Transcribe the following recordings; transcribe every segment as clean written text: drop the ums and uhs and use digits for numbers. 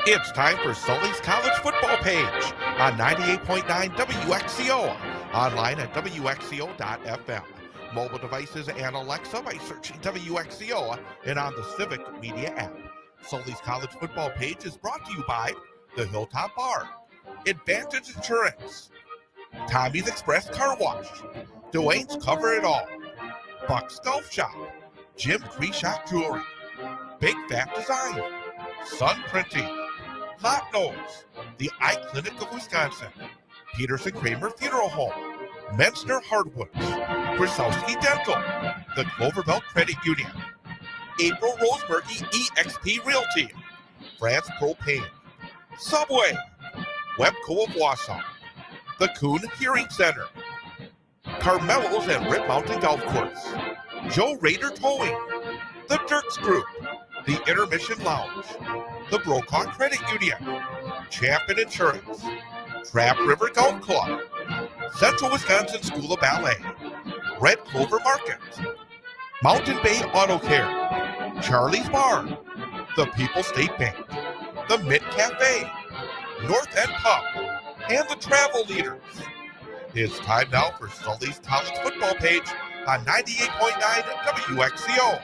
It's time for Sully's College Football Page on 98.9 WXCO, online at WXCO.FM, mobile devices and Alexa by searching WXCO and on the Civic Media app. Sully's College Football Page is brought to you by the Hilltop Bar, Advantage Insurance, Tommy's Express Car Wash, Dwayne's Cover It All, Buck's Golf Shop, Jim Creeshock Jewelry, Big Fat Design, Sun Printing, Lot Nose, the Eye Clinic of Wisconsin, Peterson Kramer Funeral Home, Menzner Hardwoods, Krasowski Dental, the Cloverbelt Credit Union, April Rosebergy EXP Realty, France Propane, Subway, Webco of Wausau, the Kuhn Hearing Center, Carmelo's and Rip Mountain Golf Course, Joe Rader Towing, the Dirks Group, the Intermission Lounge, the Brokaw Credit Union, Champion Insurance, Trap River Golf Club, Central Wisconsin School of Ballet, Red Clover Market, Mountain Bay Auto Care, Charlie's Bar, the People State Bank, the Mint Cafe, North End Pub, and the Travel Leaders. It's time now for Sully's College Football Page on 98.9 WXCO.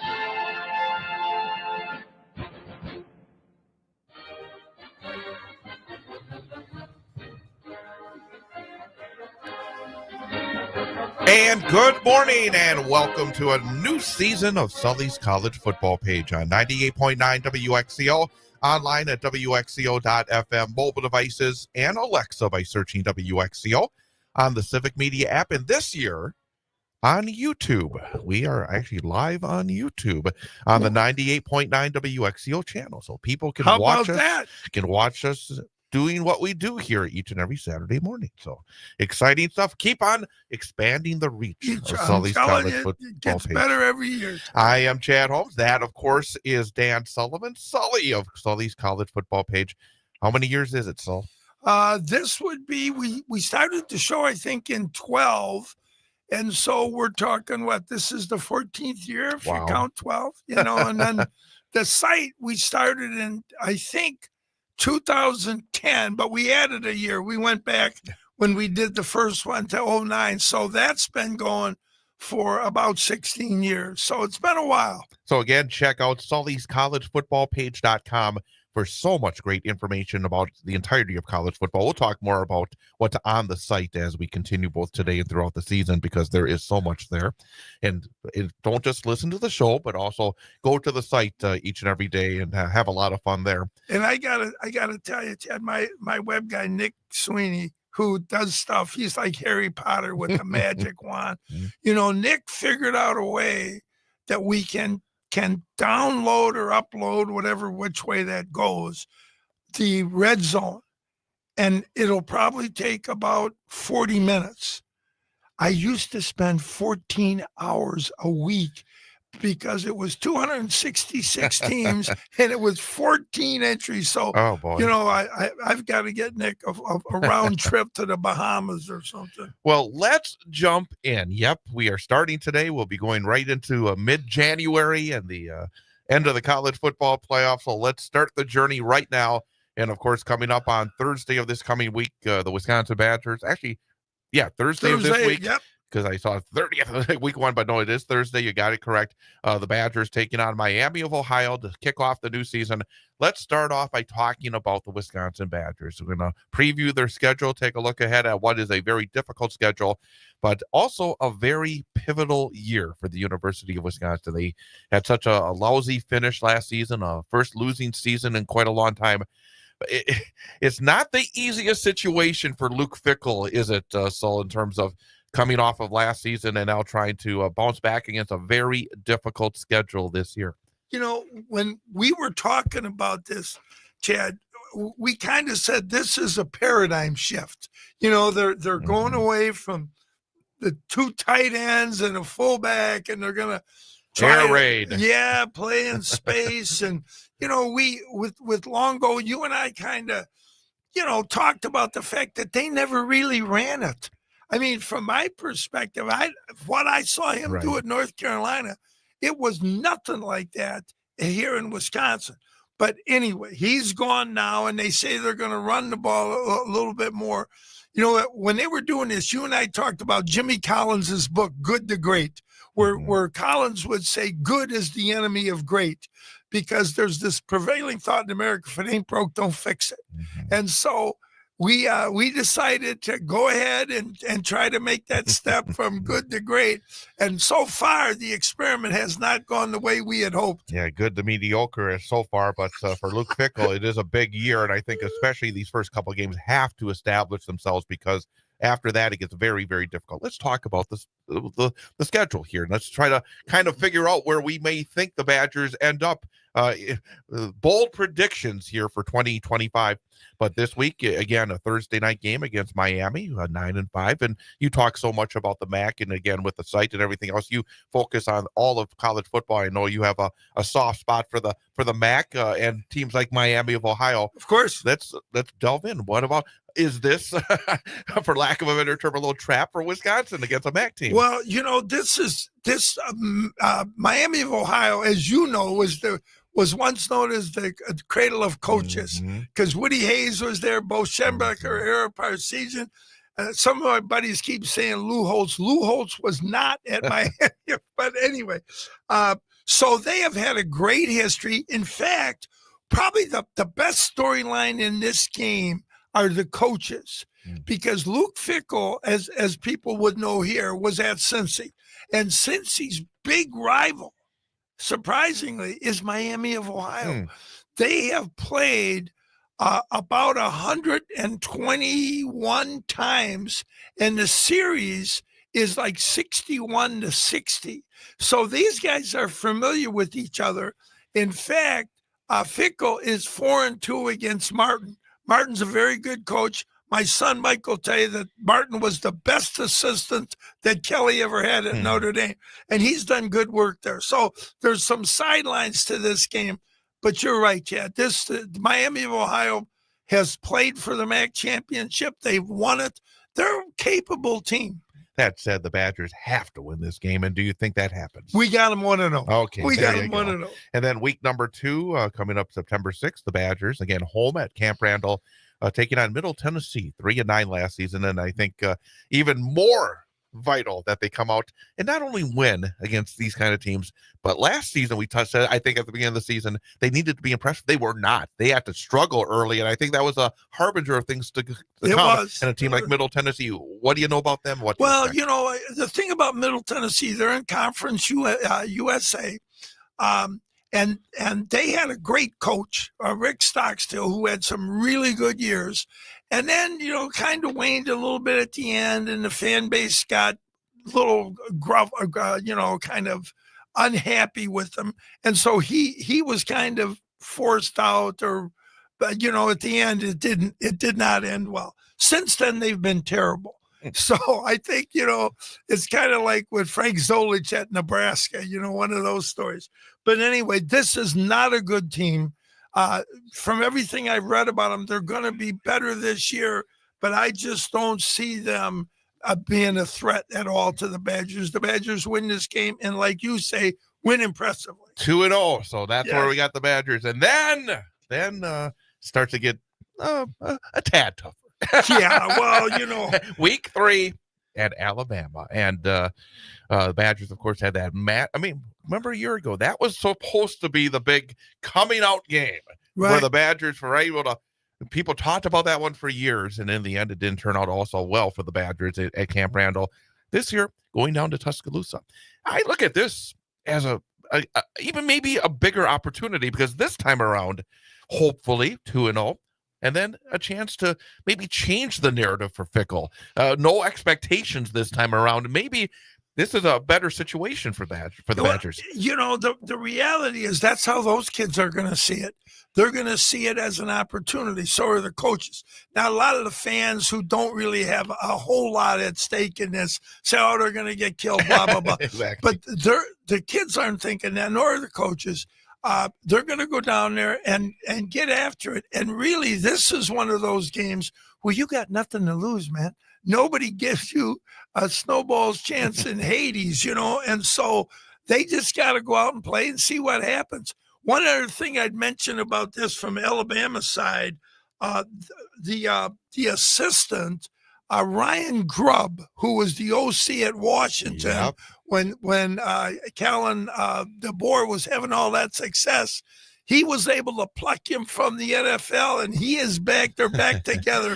And good morning and welcome to a new season of Sully's College Football Page on 98.9 WXCO, online at WXCO.FM, mobile devices, and Alexa by searching WXCO on the Civic Media app. And this year on YouTube, we are actually live on YouTube on the 98.9 WXCO channel. So people can watch us doing what we do here each and every Saturday morning. So exciting stuff. Keep on expanding the reach of Sully's College Football Page. It gets better every year. I am Chad Holmes. That, of course, is Dan Sullivan, Sully of Sully's College Football Page. How many years is it, Sul? This would be, we started the show, I think, in 12. And so we're talking, this is the 14th year, if you count 12, and then the site we started in, I think, 2010, but we added a year. We went back when we did the first one to 2009. So that's been going for about 16 years. So it's been a while. So again, check out SullysCollegeFootballPage.com for so much great information about the entirety of college football. We'll talk more about what's on the site as we continue both today and throughout the season, because there is so much there. And don't just listen to the show, but also go to the site each and every day and have a lot of fun there. And I gotta tell you, Chad, my web guy, Nick Sweeney, who does stuff, he's like Harry Potter with the magic wand. Nick figured out a way that we can download or upload, which way that goes, the red zone. And it'll probably take about 40 minutes. I used to spend 14 hours a week because it was 266 teams and it was 14 entries. So, I've got to get Nick a round trip to the Bahamas or something. Well, let's jump in. Yep, we are starting today. We'll be going right into mid-January and the end of the college football playoff. So let's start the journey right now. And, of course, coming up on Thursday of this coming week, the Wisconsin Badgers. Actually, Thursday of this week. Yep. Because I saw 30th week one, but no, it is Thursday. You got it correct. The Badgers taking on Miami of Ohio to kick off the new season. Let's start off by talking about the Wisconsin Badgers. We're going to preview their schedule, take a look ahead at what is a very difficult schedule, but also a very pivotal year for the University of Wisconsin. They had such a lousy finish last season, a first losing season in quite a long time. It's not the easiest situation for Luke Fickell, is it, Sol, in terms of coming off of last season and now trying to bounce back against a very difficult schedule this year? When we were talking about this, Chad, we kind of said this is a paradigm shift. They're going away from the two tight ends and a fullback, and they're going to air raid. Play in space. And, we with Longo, you and I kind of, talked about the fact that they never really ran it. I mean, from my perspective, what I saw him do at North Carolina, it was nothing like that here in Wisconsin. But anyway, he's gone now, and they say they're going to run the ball a little bit more. You know, when they were doing this, you and I talked about Jimmy Collins's book, Good to Great, where Collins would say good is the enemy of great, because there's this prevailing thought in America, if it ain't broke, don't fix it. And so we decided to go ahead and try to make that step from good to great. And so far, the experiment has not gone the way we had hoped. Yeah, good to mediocre so far, but for Luke Fickell, it is a big year, and I think especially these first couple of games have to establish themselves, because after that, it gets very, very difficult. Let's talk about this, the schedule here, and let's try to kind of figure out where we may think the Badgers end up. Bold predictions here for 2025. But this week, again, a Thursday night game against Miami, 9-5. And you talk so much about the MAC, and again, with the site and everything else, you focus on all of college football. I know you have a soft spot for the MAC and teams like Miami of Ohio. Of course. Let's delve in. What about, is this, for lack of a better term, a little trap for Wisconsin against a MAC team? Well, you know, Miami of Ohio, as you know, was once known as the cradle of coaches, because Woody Hayes was there, Bo Schembechler, Eric Parseghian. Some of my buddies keep saying Lou Holtz. Lou Holtz was not at Miami, but anyway. So they have had a great history. In fact, probably the best storyline in this game are the coaches, because Luke Fickell, as people would know here, was at Cincy. And Cincy's big rival, surprisingly, is Miami of Ohio. They have played about 121 times, and the series is like 61-60. So these guys are familiar with each other. In fact, Fickell is 4-2 against Martin. Martin's a very good coach. My son Mike will tell you that Martin was the best assistant that Kelly ever had at Notre Dame, and he's done good work there. So there's some sidelines to this game, but you're right, Chad. Miami of Ohio has played for the MAC championship. They've won it. They're a capable team. That said, the Badgers have to win this game, and do you think that happens? We got them 1-0. Okay, we got them 1-0. And then week number 2, coming up September 6th, the Badgers, again, home at Camp Randall, taking on Middle Tennessee, 3-9 last season. And I think even more vital that they come out and not only win against these kind of teams, but last season we touched that, I think at the beginning of the season, they needed to be impressive. They were not. They had to struggle early, and I think that was a harbinger of things to come. Was. And a team like Middle Tennessee, what do you know about them? Well, you know, the thing about Middle Tennessee, they're in Conference USA, and they had a great coach, Rick Stockstill, who had some really good years. And then, you know, kind of waned a little bit at the end, and the fan base got a little gruff, kind of unhappy with them. And so he was kind of forced out, but, you know, at the end, it did not end well. Since then, they've been terrible. So I think, you know, it's kind of like with Frank Zolich at Nebraska, you know, one of those stories. But anyway, this is not a good team. From everything I've read about them, they're going to be better this year, but I just don't see them being a threat at all to the Badgers. The Badgers win this game, and like you say, win impressively. 2-0. So that's where we got the Badgers. And then starts to get a tad tougher. Yeah, well, you know. Week 3 at Alabama. And the Badgers, of course, had that remember a year ago, that was supposed to be the big coming out game for the Badgers, for able to. People talked about that one for years, and in the end, it didn't turn out also well for the Badgers at Camp Randall. This year, going down to Tuscaloosa. I look at this as even maybe a bigger opportunity, because this time around, hopefully 2-0, and then a chance to maybe change the narrative for Fickell. No expectations this time around. Maybe this is a better situation for the Badgers. You know, the reality is that's how those kids are going to see it. They're going to see it as an opportunity. So are the coaches. Now, a lot of the fans who don't really have a whole lot at stake in this say, oh, they're going to get killed, blah, blah, blah. Exactly. But the kids aren't thinking that, nor are the coaches. They're going to go down there and get after it. And really, this is one of those games where you got nothing to lose, man. Nobody gives you a snowball's chance in Hades, you know, and so they just got to go out and play and see what happens. One other thing I'd mention about this from Alabama side, the assistant, Ryan Grubb, who was the OC at Washington, Yep. when Callan DeBoer was having all that success, he was able to pluck him from the NFL, and he is back. They're back together.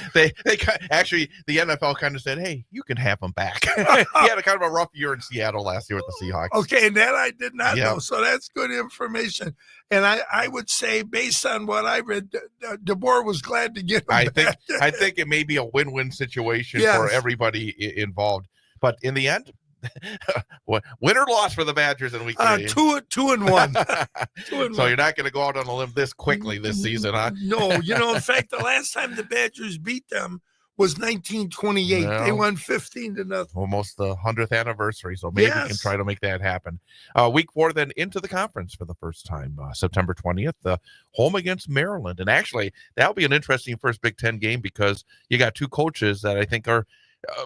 Actually, the NFL kind of said, "Hey, you can have him back." He had a kind of a rough year in Seattle last year with the Seahawks. Okay, and that I did not know, so that's good information. And I would say, based on what I read, DeBoer was glad to get him back. I think it may be a win-win situation for everybody involved. But in the end, win or loss for the Badgers in week 3? 2-1. So you're not going to go out on a limb this quickly this season, huh? No, in fact, the last time the Badgers beat them was 1928. Well, they won 15-0. Almost the 100th anniversary, so maybe we can try to make that happen. Week 4 then into the conference for the first time, September 20th, home against Maryland. And actually, that'll be an interesting first Big Ten game because you got two coaches that I think are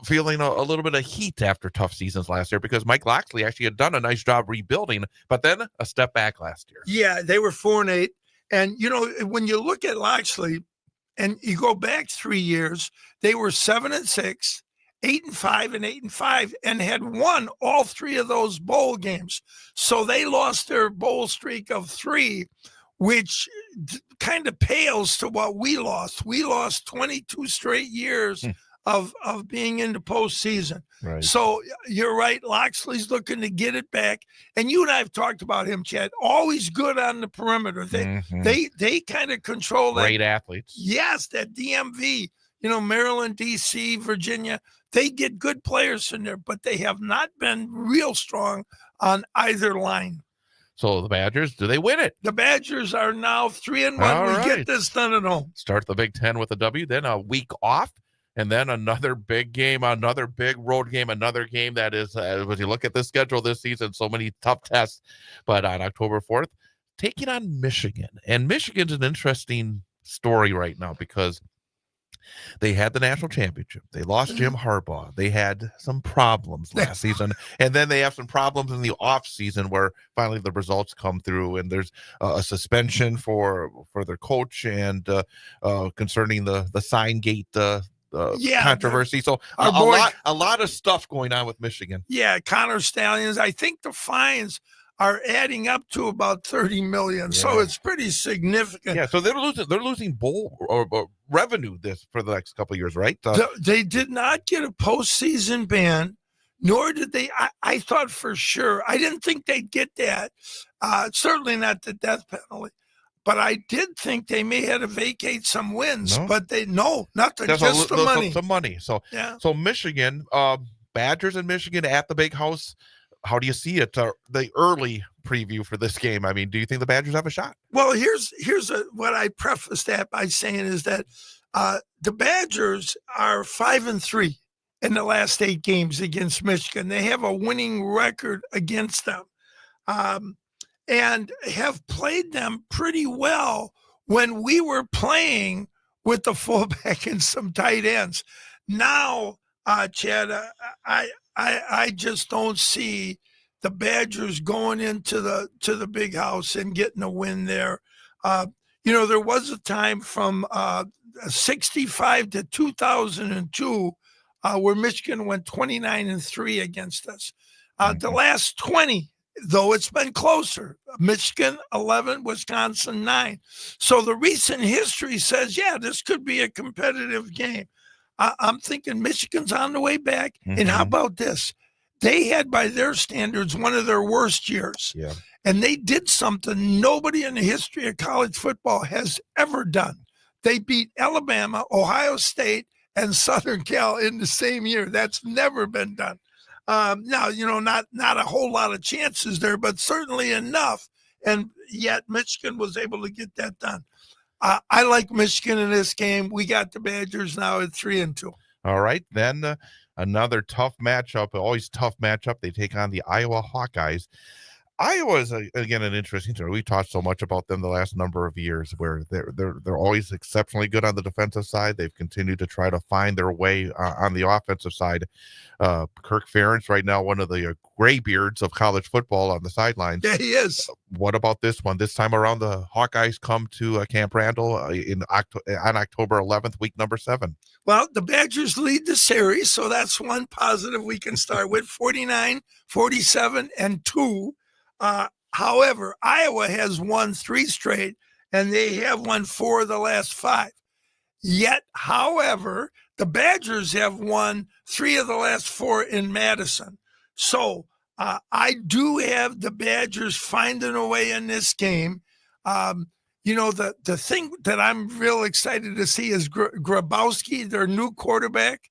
feeling a little bit of heat after tough seasons last year because Mike Loxley actually had done a nice job rebuilding, but then a step back last year. Yeah, they were 4-8. And, when you look at Loxley and you go back 3 years, they were 7-6, 8-5, and 8-5, and had won all 3 of those bowl games. So they lost their bowl streak of 3, which kind of pales to what we lost. We lost 22 straight years of being in the postseason. Right. So you're right. Loxley's looking to get it back. And you and I have talked about him, Chad. Always good on the perimeter. They kind of control that. Great athletes. Yes, that DMV, Maryland, DC, Virginia, they get good players in there, but they have not been real strong on either line. So the Badgers, do they win it? The Badgers are now 3-1. We get this done at home. Start the Big Ten with a W, then a week off. And then another big game, another big road game, another game that is, when you look at the schedule this season, so many tough tests. But on October 4th, taking on Michigan. And Michigan's an interesting story right now because they had the national championship. They lost Jim Harbaugh. They had some problems last season. And then they have some problems in the off season where finally the results come through. And there's a suspension for their coach and concerning the sign gate controversy. So a lot of stuff going on with Michigan. Yeah, Connor Stallions. I think the fines are adding up to about $30 million. So it's pretty significant. Yeah, so they're losing bowl or revenue for the next couple of years, right? They did not get a postseason ban, nor did they. I thought for sure. I didn't think they'd get that. Certainly not the death penalty. But I did think they may have to vacate some wins, but nothing, just the money. Some money. So Michigan, Badgers in Michigan at the Big House. How do you see it? The early preview for this game. I mean, do you think the Badgers have a shot? Well, here's what I preface that by saying is that the Badgers are 5-3 in the last 8 games against Michigan. They have a winning record against them. And have played them pretty well when we were playing with the fullback and some tight ends. Now, Chad, I just don't see the Badgers going into the Big House and getting a win there. There was a time from 65 to 2002 where Michigan went 29-3 against us. The last 20. Though it's been closer. Michigan 11, Wisconsin 9. So the recent history says, this could be a competitive game. I'm thinking Michigan's on the way back. And how about this? They had, by their standards, one of their worst years. Yeah. And they did something nobody in the history of college football has ever done. They beat Alabama, Ohio State, and Southern Cal in the same year. That's never been done. Now, not a whole lot of chances there, but certainly enough. And yet Michigan was able to get that done. I like Michigan in this game. We got the Badgers now at 3-2. All right. Then another tough matchup, always tough matchup. They take on the Iowa Hawkeyes. Iowa is again an interesting story. We talked so much about them the last number of years, where they're always exceptionally good on the defensive side. They've continued to try to find their way on the offensive side. Kirk Ferentz right now, one of the graybeards of college football on the sidelines. Yeah, he is. What about this one? This time around, the Hawkeyes come to Camp Randall on October 11th, week number 7. Well, the Badgers lead the series, so that's one positive we can start with, 49, 47, and 2. However, Iowa has won 3 straight, and they have won 4 of the last 5. Yet, however, the Badgers have won 3 of the last 4 in Madison. So I do have the Badgers finding a way in this game. The thing that I'm real excited to see is Grabowski, their new quarterback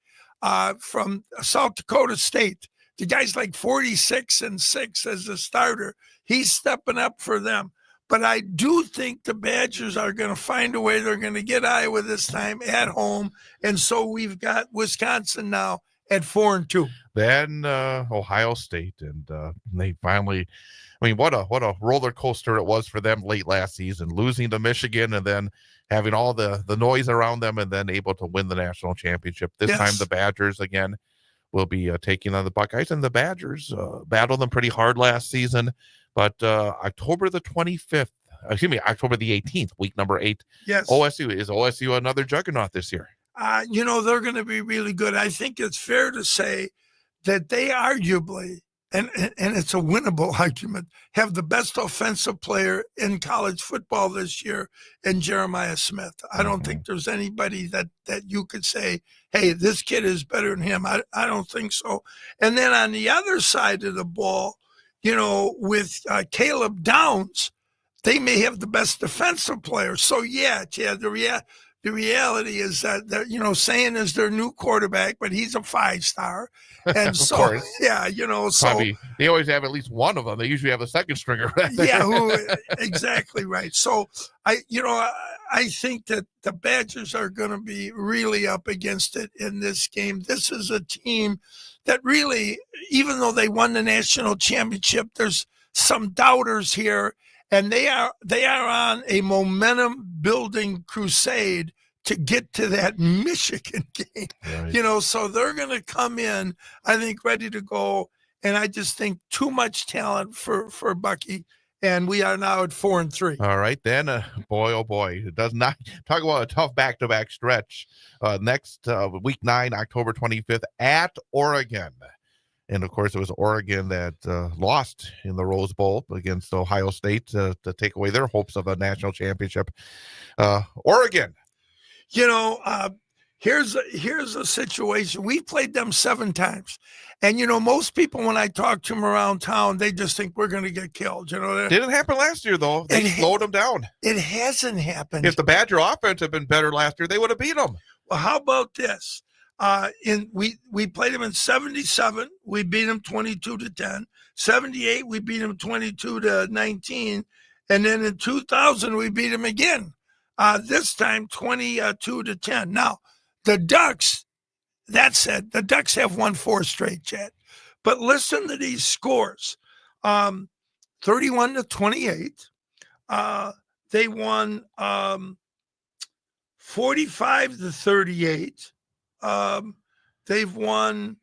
from South Dakota State. The guy's like 46-6 as a starter. He's stepping up for them. But I do think the Badgers are going to find a way. They're going to get Iowa this time at home. And so we've got Wisconsin now at 4-2. Then Ohio State, and they finally, what a roller coaster it was for them late last season, losing to Michigan and then having all the noise around them and then able to win the national championship. This time the Badgers again will be taking on the Buckeyes, and the Badgers battled them pretty hard last season. But October the 18th, week number 8. Yes. OSU another juggernaut this year? They're going to be really good. I think it's fair to say that they arguably, and it's a winnable argument, have the best offensive player in college football this year in Jeremiah Smith. I don't think there's anybody that you could say, hey, this kid is better than him. I don't think so. And then on the other side of the ball, with Caleb Downs, they may have the best defensive player. So, yeah, Chad, the reality is that, Sayin is their new quarterback, but he's a 5-star. And so, course. Yeah, Probably, they always have at least one of them. They usually have a second stringer. Yeah, exactly right. So, I think that the Badgers are going to be really up against it in this game. This is a team that really, even though they won the national championship, there's some doubters here, and they are on a momentum building crusade to get to that Michigan game. Right. So they're going to come in, I think, ready to go, and I just think too much talent for Bucky. And we are now at 4-3. All right, then, boy, oh boy, it does not talk about a tough back-to-back stretch. Next week 9, October 25th, at Oregon, and of course it was Oregon that lost in the Rose Bowl against Ohio State to take away their hopes of a national championship. Oregon, here's a situation. We've played them 7 times. And, most people, when I talk to them around town, they just think we're going to get killed. Didn't happen last year, though. They slowed them down. It hasn't happened. If the Badger offense had been better last year, they would have beat them. Well, how about this? We played them in 77. We beat them 22-10. 78, we beat them 22-19. And then in 2000, we beat them again. This time 22-10. Now, the Ducks, that said, the Ducks have won 4 straight, Chad. But listen to these scores. 31-28. They won 45-38. They've won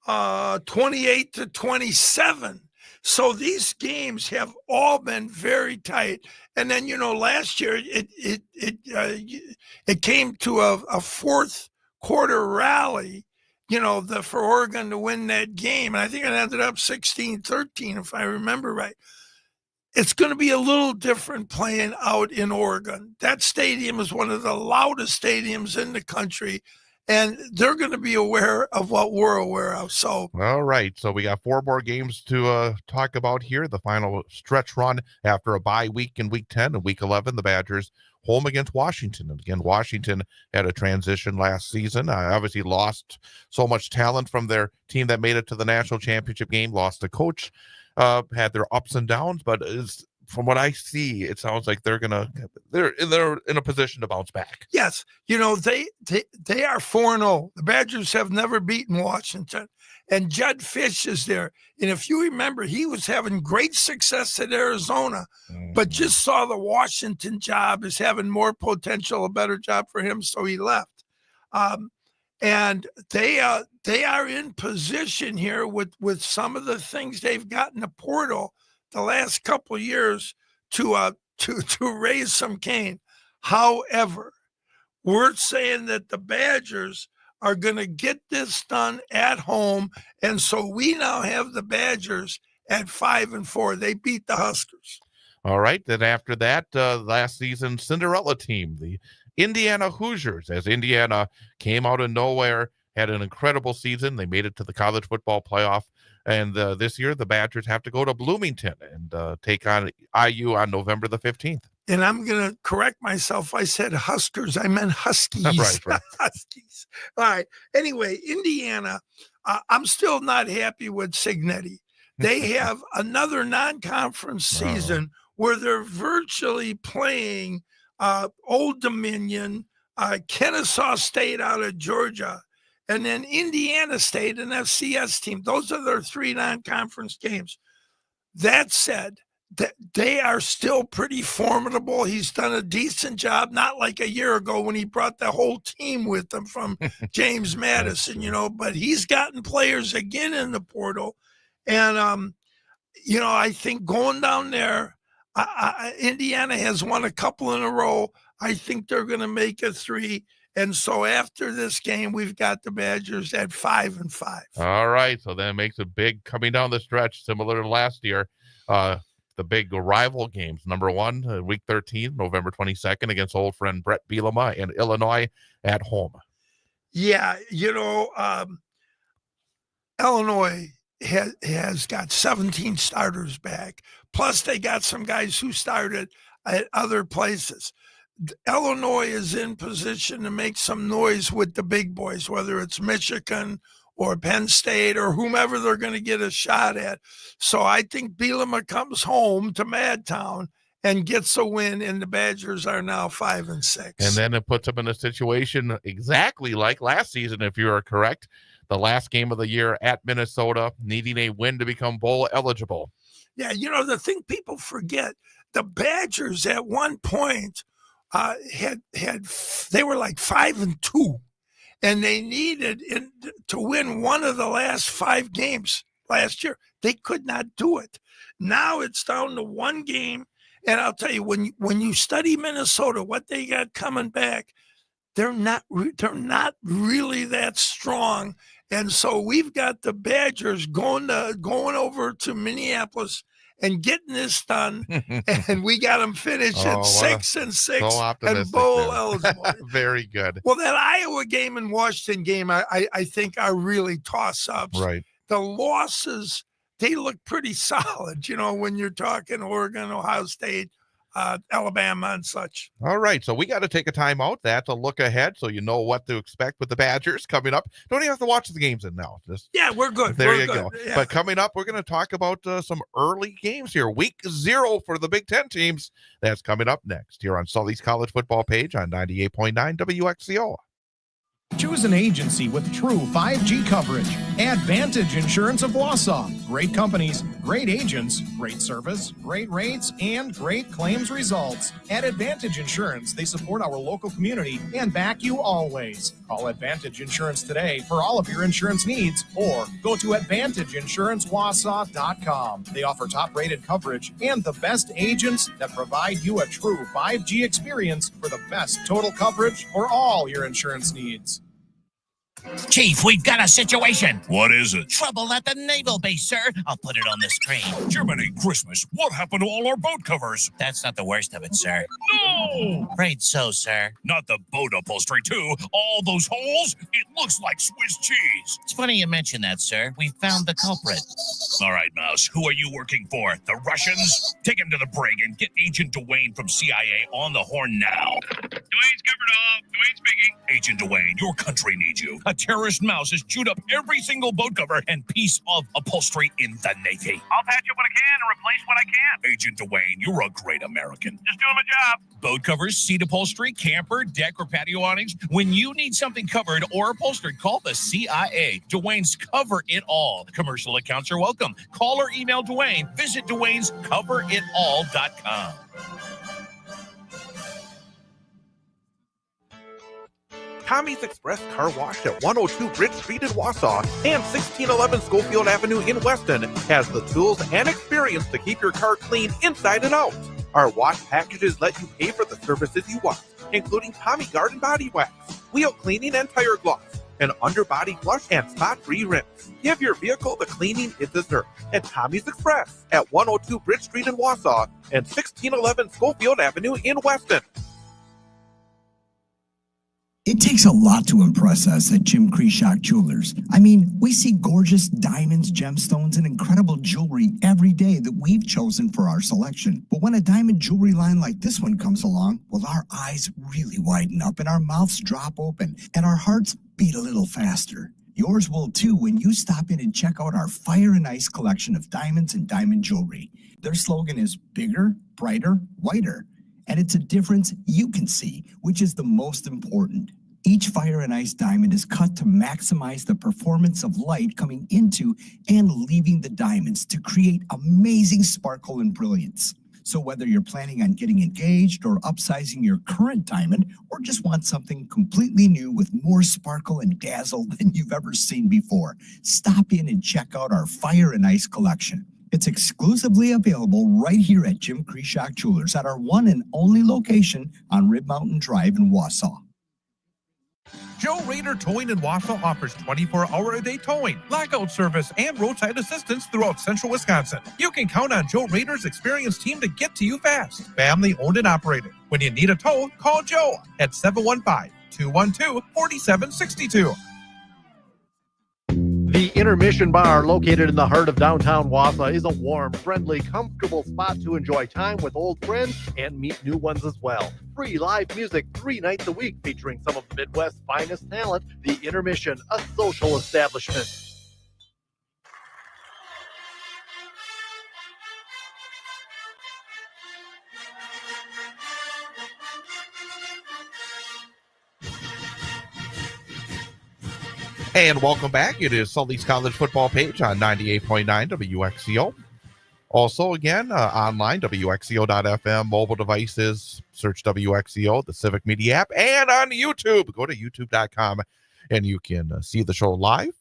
28-27. So these games have all been very tight. And then, last year it came to a fourth quarter rally, for Oregon to win that game. And I think it ended up 16-13, if I remember right. It's going to be a little different playing out in Oregon. That stadium is one of the loudest stadiums in the country, and they're going to be aware of what we're aware of. So, all right. So we got 4 more games to talk about here. The final stretch run after a bye week in week 10 and week 11, the Badgers home against Washington. And again, Washington had a transition last season. Obviously lost so much talent from their team that made it to the national championship game, lost a coach, had their ups and downs, but is from what I see, it sounds like they're in a position to bounce back. Yes, they are 4-0. The Badgers have never beaten Washington, and Judd Fish is there. And if you remember, he was having great success at Arizona, but just saw the Washington job as having more potential, a better job for him, so he left. And they are in position here with some of the things they've got in the portal the last couple of years to raise some cane. However, we're saying that the Badgers are going to get this done at home, and so we now have the Badgers at 5-4. They beat the Huskers. All right. Then after that, last season's Cinderella team, the Indiana Hoosiers, as Indiana came out of nowhere, had an incredible season. They made it to the college football playoff. And this year, the Badgers have to go to Bloomington and take on IU on November the 15th. And I'm going to correct myself. I said Huskers. I meant Huskies. Right. Huskies. All right. Anyway, Indiana, I'm still not happy with Signetti. They have another non-conference season where they're virtually playing Old Dominion, Kennesaw State out of Georgia, and then Indiana State, an FCS team. Those are their 3 non-conference games. That said, they are still pretty formidable. He's done a decent job, not like a year ago when he brought the whole team with him from James Madison, but he's gotten players again in the portal. And, I think going down there, Indiana has won a couple in a row. I think they're going to make it 3. And so after this game, we've got the Badgers at 5-5. All right. So that makes it big coming down the stretch, similar to last year. The big rival games. Number 1, week 13, November 22nd, against old friend Brett Bielema in Illinois at home. Yeah. Illinois has got 17 starters back. Plus they got some guys who started at other places. Illinois is in position to make some noise with the big boys, whether it's Michigan or Penn State or whomever they're going to get a shot at. So I think Bielema comes home to Madtown and gets a win, and the Badgers are now 5-6. And then it puts them in a situation exactly like last season, if you are correct. The last game of the year at Minnesota, needing a win to become bowl eligible. Yeah, the thing people forget, the Badgers at one point they were like 5-2, and they needed to win one of the last 5 games last year. They could not do it. Now it's down to 1 game, and I'll tell you, when you study Minnesota, what they got coming back, they're not really that strong. And so we've got the Badgers going over to Minneapolis and getting this done, and we got them finished at 6-6 so and bowl eligible. Very good. Well, that Iowa game and Washington game, I think are really toss-ups. Right. The losses, they look pretty solid, when you're talking Oregon, Ohio State, Alabama and such. All right, so we got to take a time out. That's a look ahead, so you know what to expect with the Badgers coming up. Don't even have to watch the games in now. Yeah, we're good. There we're you good. go. Yeah. But coming up, we're going to talk about some early games here. Week 0 for the Big Ten teams. That's coming up next here on Sully's College Football page on 98.9 WXCO. Choose an agency with true 5G coverage. Advantage Insurance of Wausau. Great companies, great agents, great service, great rates, and great claims results. At Advantage Insurance, they support our local community and back you always. Call Advantage Insurance today for all of your insurance needs, or go to AdvantageInsuranceWausau.com. They offer top-rated coverage and the best agents that provide you a true 5G experience for the best total coverage for all your insurance needs. Chief, we've got a situation. What is it? Trouble at the naval base, sir. I'll put it on the screen. Jiminy Christmas, what happened to all our boat covers? That's not the worst of it, sir. No! Afraid so, sir. Not the boat upholstery, too. All those holes? It looks like Swiss cheese. It's funny you mention that, sir. We found the culprit. All right, Mouse, who are you working for? The Russians? Take him to the brig and get Agent Dwayne from CIA on the horn now. Dwayne's covered off. Dwayne speaking. Agent Dwayne, your country needs you. A terrorist mouse has chewed up every single boat cover and piece of upholstery in the Navy. I'll patch up what I can and replace what I can. Agent Dwayne, you're a great American. Just doing my job. Boat covers, seat upholstery, camper, deck, or patio awnings. When you need something covered or upholstered, call the CIA. Dwayne's Cover It All. Commercial accounts are welcome. Call or email Dwayne. Visit Dwayne'sCoverItAll.com. Tommy's Express Car Wash at 102 Bridge Street in Wausau and 1611 Schofield Avenue in Weston has the tools and experience to keep your car clean inside and out. Our wash packages let you pay for the services you want, including Tommy Garden Body Wax, wheel cleaning and tire gloss, an underbody flush and spot-free rinse. Give your vehicle the cleaning it deserves at Tommy's Express at 102 Bridge Street in Wausau and 1611 Schofield Avenue in Weston. It takes a lot to impress us at Jim Krishock Jewelers. I mean, we see gorgeous diamonds, gemstones, and incredible jewelry every day that we've chosen for our selection. But when a diamond jewelry line like this one comes along, well, our eyes really widen up and our mouths drop open and our hearts beat a little faster. Yours will too when you stop in and check out our Fire and Ice collection of diamonds and diamond jewelry. Their slogan is bigger, brighter, whiter. And it's a difference you can see, which is the most important. Each Fire and Ice diamond is cut to maximize the performance of light coming into and leaving the diamonds to create amazing sparkle and brilliance. So whether you're planning on getting engaged or upsizing your current diamond, or just want something completely new with more sparkle and dazzle than you've ever seen before, stop in and check out our Fire and Ice collection. It's exclusively available right here at Jim Krishock Jewelers at our one and only location on Rib Mountain Drive in Wausau. Joe Raider Towing in Wausau offers 24-hour-a-day towing, blackout service, and roadside assistance throughout central Wisconsin. You can count on Joe Raider's experienced team to get to you fast. Family owned and operated. When you need a tow, call Joe at 715-212-4762. The Intermission Bar, located in the heart of downtown Wausau, is a warm, friendly, comfortable spot to enjoy time with old friends and meet new ones as well. Free live music 3 nights a week featuring some of the Midwest's finest talent. The Intermission, a social establishment. And welcome back. It is Sully's College Football Page on 98.9 WXCO. Also, again, online, WXCO.FM, mobile devices, search WXCO, the Civic Media app, and on YouTube. Go to youtube.com and you can see the show live.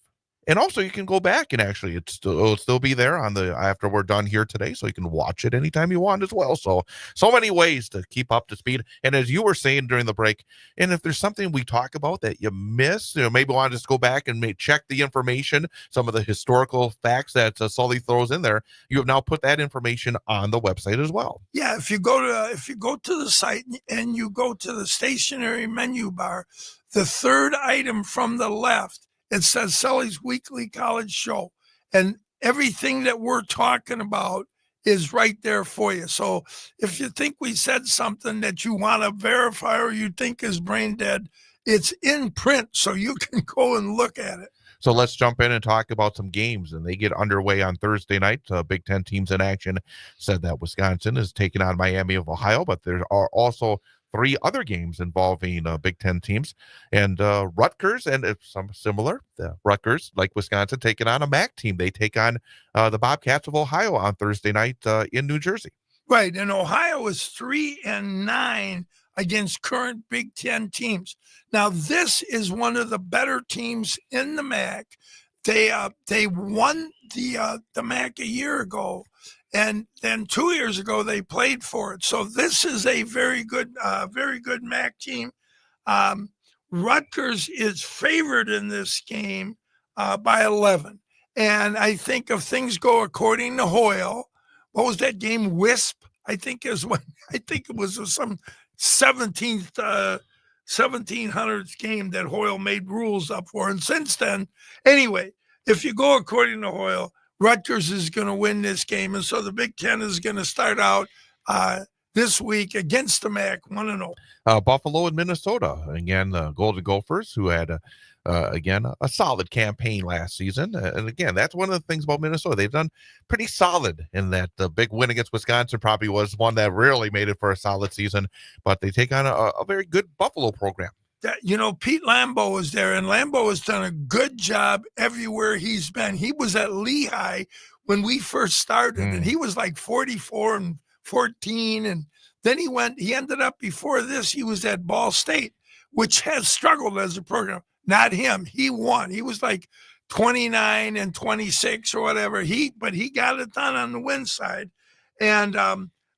And also, you can go back and actually it'll still be there on the after we're done here today, so you can watch it anytime you want as well. So many ways to keep up to speed. And as you were saying during the break, and if there's something we talk about that you miss, maybe want to just go back and check the information, some of the historical facts that Sully throws in there. You have now put that information on the website as well. Yeah, if you go to the site and you go to the stationary menu bar, the third item from the left, it says Sully's Weekly College Show, and everything that we're talking about is right there for you. So if you think we said something that you want to verify or you think is brain dead, it's in print, so you can go and look at it. So let's jump in and talk about some games, and they get underway on Thursday night. Big Ten teams in action. Said that Wisconsin is taking on Miami of Ohio, but there are also 3 other games involving Big Ten teams, and Rutgers, and it's some similar. The Rutgers, like Wisconsin, taking on a MAC team. They take on the Bobcats of Ohio on Thursday night in New Jersey. Right, and Ohio is 3-9 against current Big Ten teams. Now, this is one of the better teams in the MAC. They won the MAC a year ago. And then 2 years ago, they played for it. So this is a very good MAC team. Rutgers is favored in this game by 11. And I think if things go according to Hoyle, what was that game? Wisp, I think it was some 1700s game that Hoyle made rules up for. And since then, anyway, if you go according to Hoyle, Rutgers is going to win this game, and so the Big Ten is going to start out this week against the MAC 1-0. Buffalo and Minnesota. Again, the Golden Gophers, who had again, a solid campaign last season. And again, that's one of the things about Minnesota. They've done pretty solid in that. The big win against Wisconsin probably was one that really made it for a solid season, but they take on a very good Buffalo program. That, Pete Lambeau was there, and Lambeau has done a good job everywhere he's been. He was at Lehigh when we first started, and he was like 44-14, and then he ended up, before this, he was at Ball State, which has struggled as a program. Not him. He won. He was like 29-26 or whatever. But he got it done on the win side. And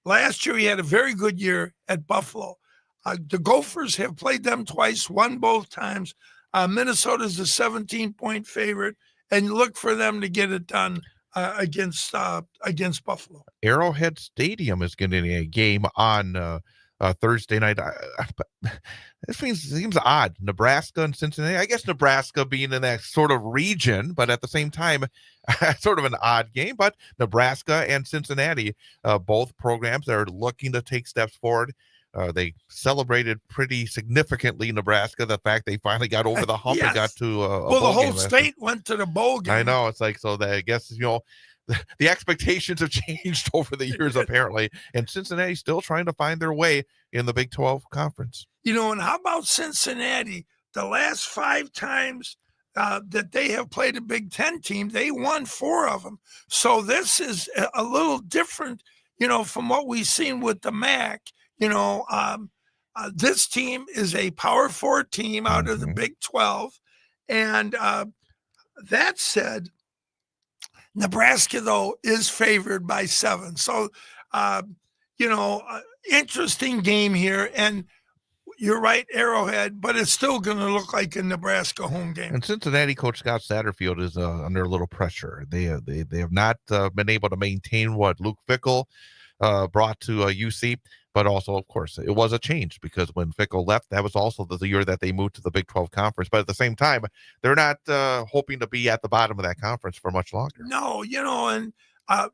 last year he had a very good year at Buffalo. The Gophers have played them twice, won both times. Minnesota's a 17-point favorite, and look for them to get it done against Buffalo. Arrowhead Stadium is getting a game on Thursday night. This seems odd. Nebraska and Cincinnati. I guess Nebraska being in that sort of region, but at the same time, sort of an odd game. But Nebraska and Cincinnati, both programs that are looking to take steps forward. They celebrated pretty significantly, Nebraska, the fact they finally got over the hump and got to a bowl the whole game state went to the bowl game. I know. It's like, so that I guess, the expectations have changed over the years, apparently. And Cincinnati's still trying to find their way in the Big 12 conference. And how about Cincinnati? The last 5 times that they have played a Big Ten team, they won 4 of them. So this is a little different, from what we've seen with the MAC. This team is a Power 4 team out of the Big 12. And that said, Nebraska, though, is favored by 7. So, interesting game here. And you're right, Arrowhead, but it's still going to look like a Nebraska home game. And Cincinnati coach Scott Satterfield is under a little pressure. They have not been able to maintain what Luke Fickell brought to UC. But also, of course, it was a change because when Fickell left, that was also the year that they moved to the Big 12 conference. But at the same time, they're not hoping to be at the bottom of that conference for much longer. No, and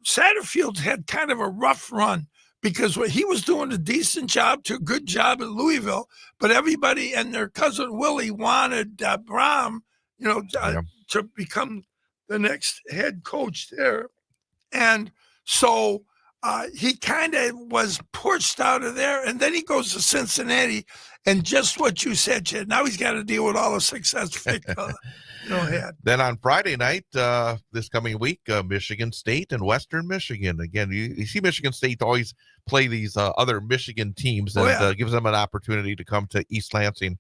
Satterfield had kind of a rough run because he was doing a decent job to a good job at Louisville, but everybody and their cousin Willie wanted Brahm, to become the next head coach there. And so he kind of was pushed out of there, and then he goes to Cincinnati, and just what you said, Chad. Now he's got to deal with all the success Fick had. Then on Friday night, this coming week, Michigan State and Western Michigan. Again, you see Michigan State always play these other Michigan teams, and gives them an opportunity to come to East Lansing.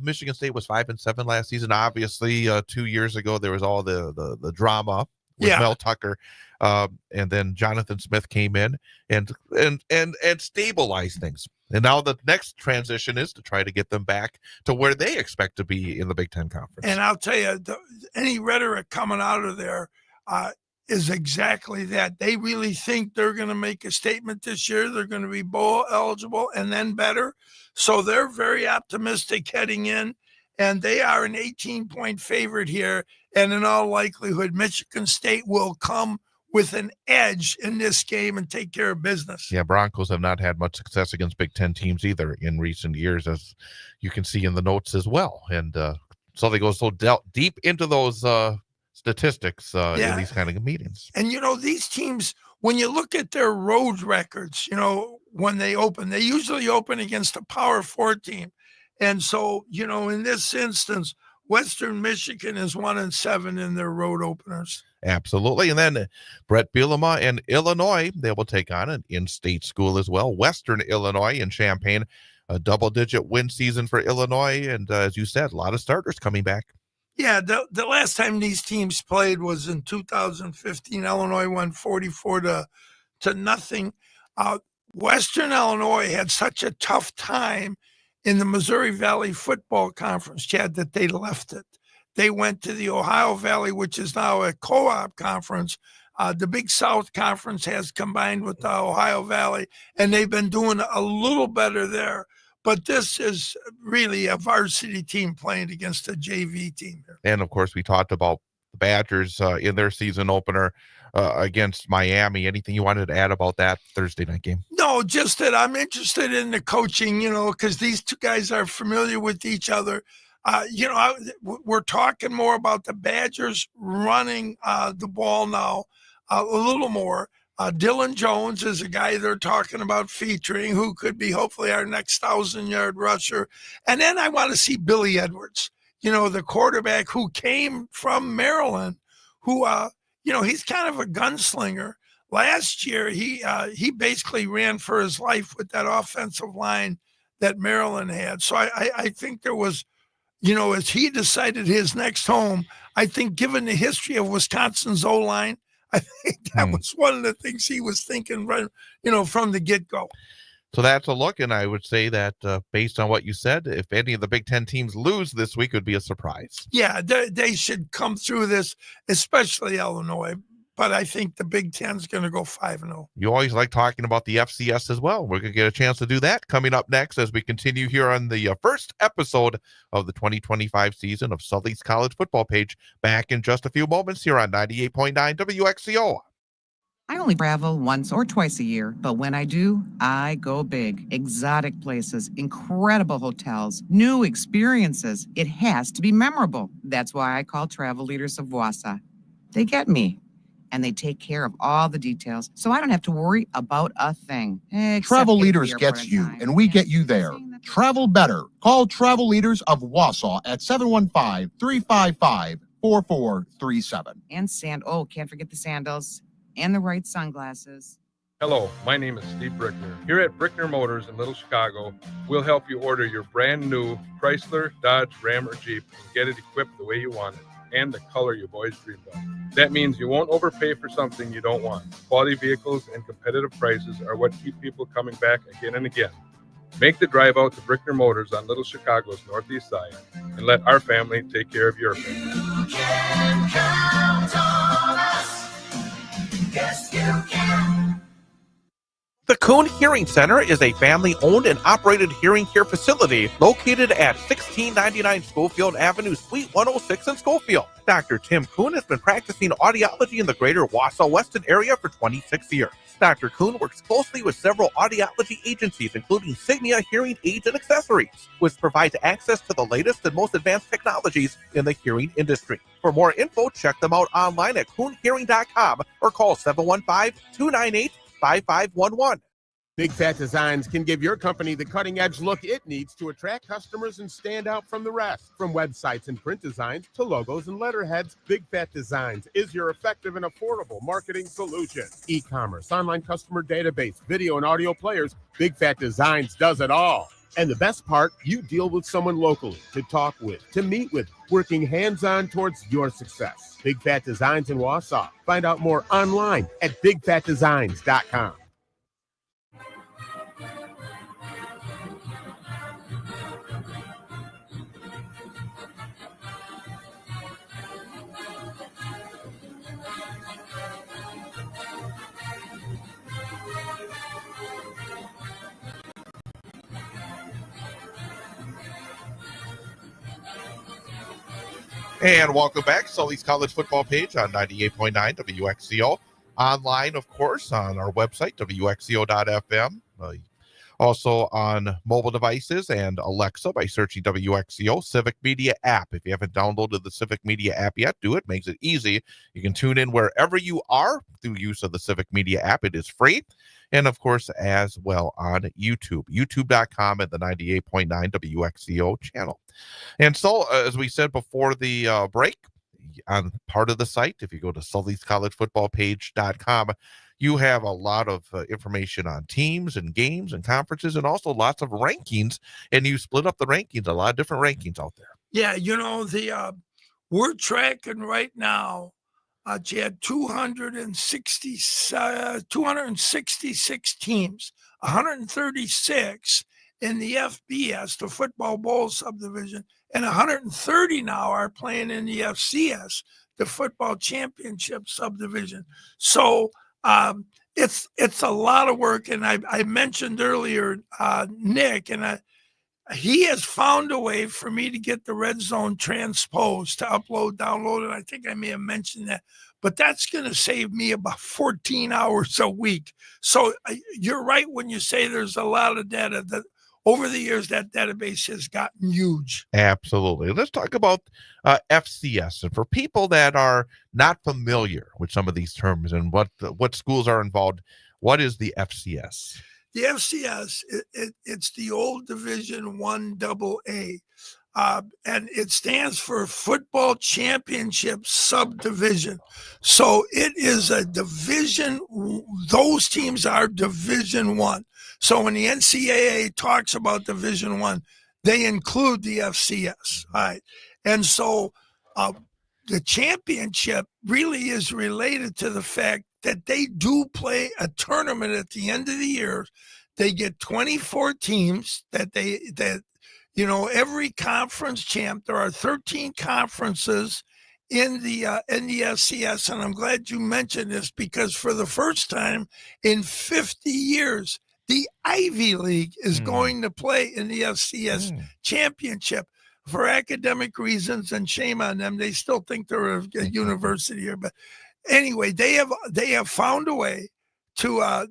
Michigan State was 5-7 last season. Obviously, 2 years ago there was all the drama with Mel Tucker. And then Jonathan Smith came in and stabilized things. And now the next transition is to try to get them back to where they expect to be in the Big Ten Conference. And I'll tell you, any rhetoric coming out of there is exactly that. They really think they're going to make a statement this year. They're going to be bowl eligible and then better. So they're very optimistic heading in. And they are an 18-point favorite here. And in all likelihood, Michigan State will come with an edge in this game and take care of business. Yeah, Broncos have not had much success against Big Ten teams either in recent years, as you can see in the notes as well. And so they go so deep into those statistics in these kind of meetings. And, these teams, when you look at their road records, when they usually open against a Power 4 team. And so, in this instance, Western Michigan is 1-7 in their road openers. Absolutely. And then Brett Bielema and Illinois, they will take on an in-state school as well. Western Illinois in Champaign, a double-digit win season for Illinois. And as you said, a lot of starters coming back. Yeah, the last time these teams played was in 2015. Illinois won 44-0. Western Illinois had such a tough time in the Missouri Valley Football Conference, Chad, that they left it. They went to the Ohio Valley, which is now a co-op conference. The Big South Conference has combined with the Ohio Valley, and they've been doing a little better there. But this is really a varsity team playing against a JV team here. And, of course, we talked about the Badgers in their season opener against Miami. Anything you wanted to add about that Thursday night game? No, just that I'm interested in the coaching, because these two guys are familiar with each other. We're talking more about the Badgers running the ball now a little more. Dylan Jones is a guy they're talking about featuring who could be hopefully our next 1,000-yard rusher. And then I want to see Billy Edwards, the quarterback who came from Maryland, who, he's kind of a gunslinger. Last year, he basically ran for his life with that offensive line that Maryland had. So I think there was, as he decided his next home, I think given the history of Wisconsin's O-line, I think that was one of the things he was thinking right, from the get-go. So that's a look, and I would say that based on what you said, if any of the Big Ten teams lose this week, it would be a surprise. Yeah, they should come through this, especially Illinois. But I think the Big Ten's going to go 5-0. You always like talking about the FCS as well. We're going to get a chance to do that coming up next as we continue here on the first episode of the 2025 season of Sully's College Football Page. Back in just a few moments here on 98.9 WXCO. I only travel once or twice a year, but when I do, I go big. Exotic places, incredible hotels, new experiences. It has to be memorable. That's why I call Travel Leaders of Wausau. They get me. And they take care of all the details, so I don't have to worry about a thing. Travel Leaders gets you, and we get you there. Travel better. Call Travel Leaders of Wausau at 715-355-4437. And can't forget the sandals and the right sunglasses. Hello, my name is Steve Brickner. Here at Brickner Motors in Little Chicago, we'll help you order your brand new Chrysler, Dodge, Ram, or Jeep and get it equipped the way you want it and the color you've always dreamed of. That means you won't overpay for something you don't want. Quality vehicles and competitive prices are what keep people coming back again and again. Make the drive out to Brickner Motors on Little Chicago's northeast side and let our family take care of your family. You can count on us. Yes, you can. The Kuhn Hearing Center is a family-owned and operated hearing care facility located at 1699 Schofield Avenue, Suite 106 in Schofield. Dr. Tim Kuhn has been practicing audiology in the greater Wausau-Weston area for 26 years. Dr. Kuhn works closely with several audiology agencies, including Signia Hearing Aids and Accessories, which provides access to the latest and most advanced technologies in the hearing industry. For more info, check them out online at kuhnhearing.com or call 715-298-5511. Big Fat Designs can give your company the cutting-edge look it needs to attract customers and stand out from the rest. From websites and print designs to logos and letterheads, Big Fat Designs is your effective and affordable marketing solution. E-commerce, online customer database, video and audio players, Big Fat Designs does it all. And the best part, you deal with someone locally to talk with, to meet with, working hands-on towards your success. Big Fat Designs in Wausau. Find out more online at bigfatdesigns.com. And welcome back, Sully's College Football Page on 98.9 WXCO. Online, of course, on our website, WXCO.FM. Also on mobile devices and Alexa by searching WXCO. Civic Media app. If you haven't downloaded the Civic Media app yet, do it. Makes it easy. You can tune in wherever you are through use of the Civic Media app. It is free. And, of course, as well on YouTube, youtube.com at the 98.9 WXCO channel. And so, as we said before the break, on part of the site, if you go to SullysCollegeFootballPage.com, you have a lot of information on teams and games and conferences and also lots of rankings. And you split up the rankings, a lot of different rankings out there. Yeah, we're tracking right now. You had 266 teams, 136 in the FBS, the Football Bowl subdivision, and 130 now are playing in the FCS, the Football Championship subdivision. So it's a lot of work. And I mentioned earlier, Nick, and he has found a way for me to get the Red Zone transposed to upload, download, and I think I may have mentioned that. But that's going to save me about 14 hours a week. So you're right when you say there's a lot of data. That over the years, that database has gotten huge. Absolutely. Let's talk about FCS. And for people that are not familiar with some of these terms and what schools are involved, what is the FCS? The FCS, it's the old Division I AA, and it stands for Football Championship Subdivision. So it is a division. Those teams are Division I. So when the NCAA talks about Division I, they include the FCS. All right. And so the championship really is related to the fact that they do play a tournament at the end of the year. They get 24 teams that every conference champ. There are 13 conferences in the FCS, and I'm glad you mentioned this because for the first time in 50 years, the Ivy League is going to play in the FCS championship. For academic reasons, and shame on them, they still think they're a university here. But anyway, they have found a way to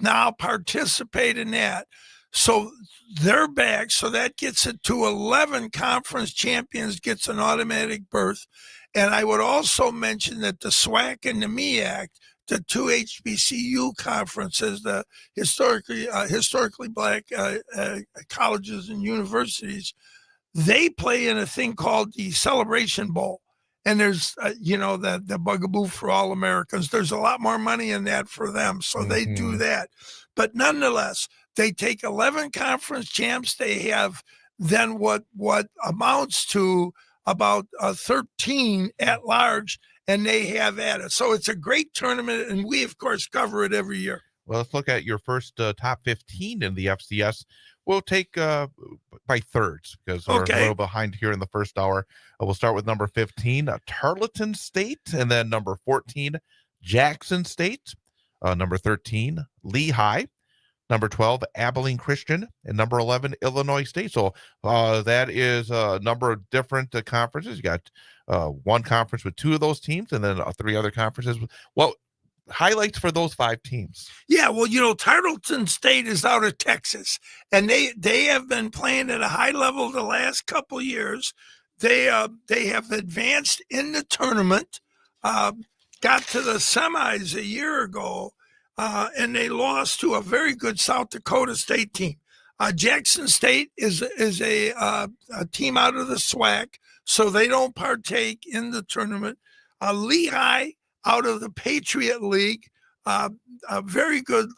now participate in that. So they're back. So that gets it to 11 conference champions, gets an automatic berth. And I would also mention that the SWAC and the MEAC, the two HBCU conferences, the historically black colleges and universities, they play in a thing called the Celebration Bowl. And there's, the bugaboo for all Americans. There's a lot more money in that for them. So they do that. But nonetheless, they take 11 conference champs. They have then what amounts to about 13 at large, and they have added. So it's a great tournament, and we, of course, cover it every year. Well, let's look at your first top 15 in the FCS. We'll take by thirds because we're a little behind here in the first hour. We'll start with number 15, Tarleton State, and then number 14, Jackson State, number 13, Lehigh, number 12, Abilene Christian, and number 11, Illinois State. So that is a number of different conferences. You got one conference with two of those teams, and then three other conferences. Well, highlights for those 5 teams. Yeah, well, Tarleton State is out of Texas, and they have been playing at a high level the last couple years. They have advanced in the tournament, got to the semis a year ago, and they lost to a very good South Dakota State team. Jackson State is a team out of the SWAC, so they don't partake in the tournament. Lehigh, out of the Patriot League, a very good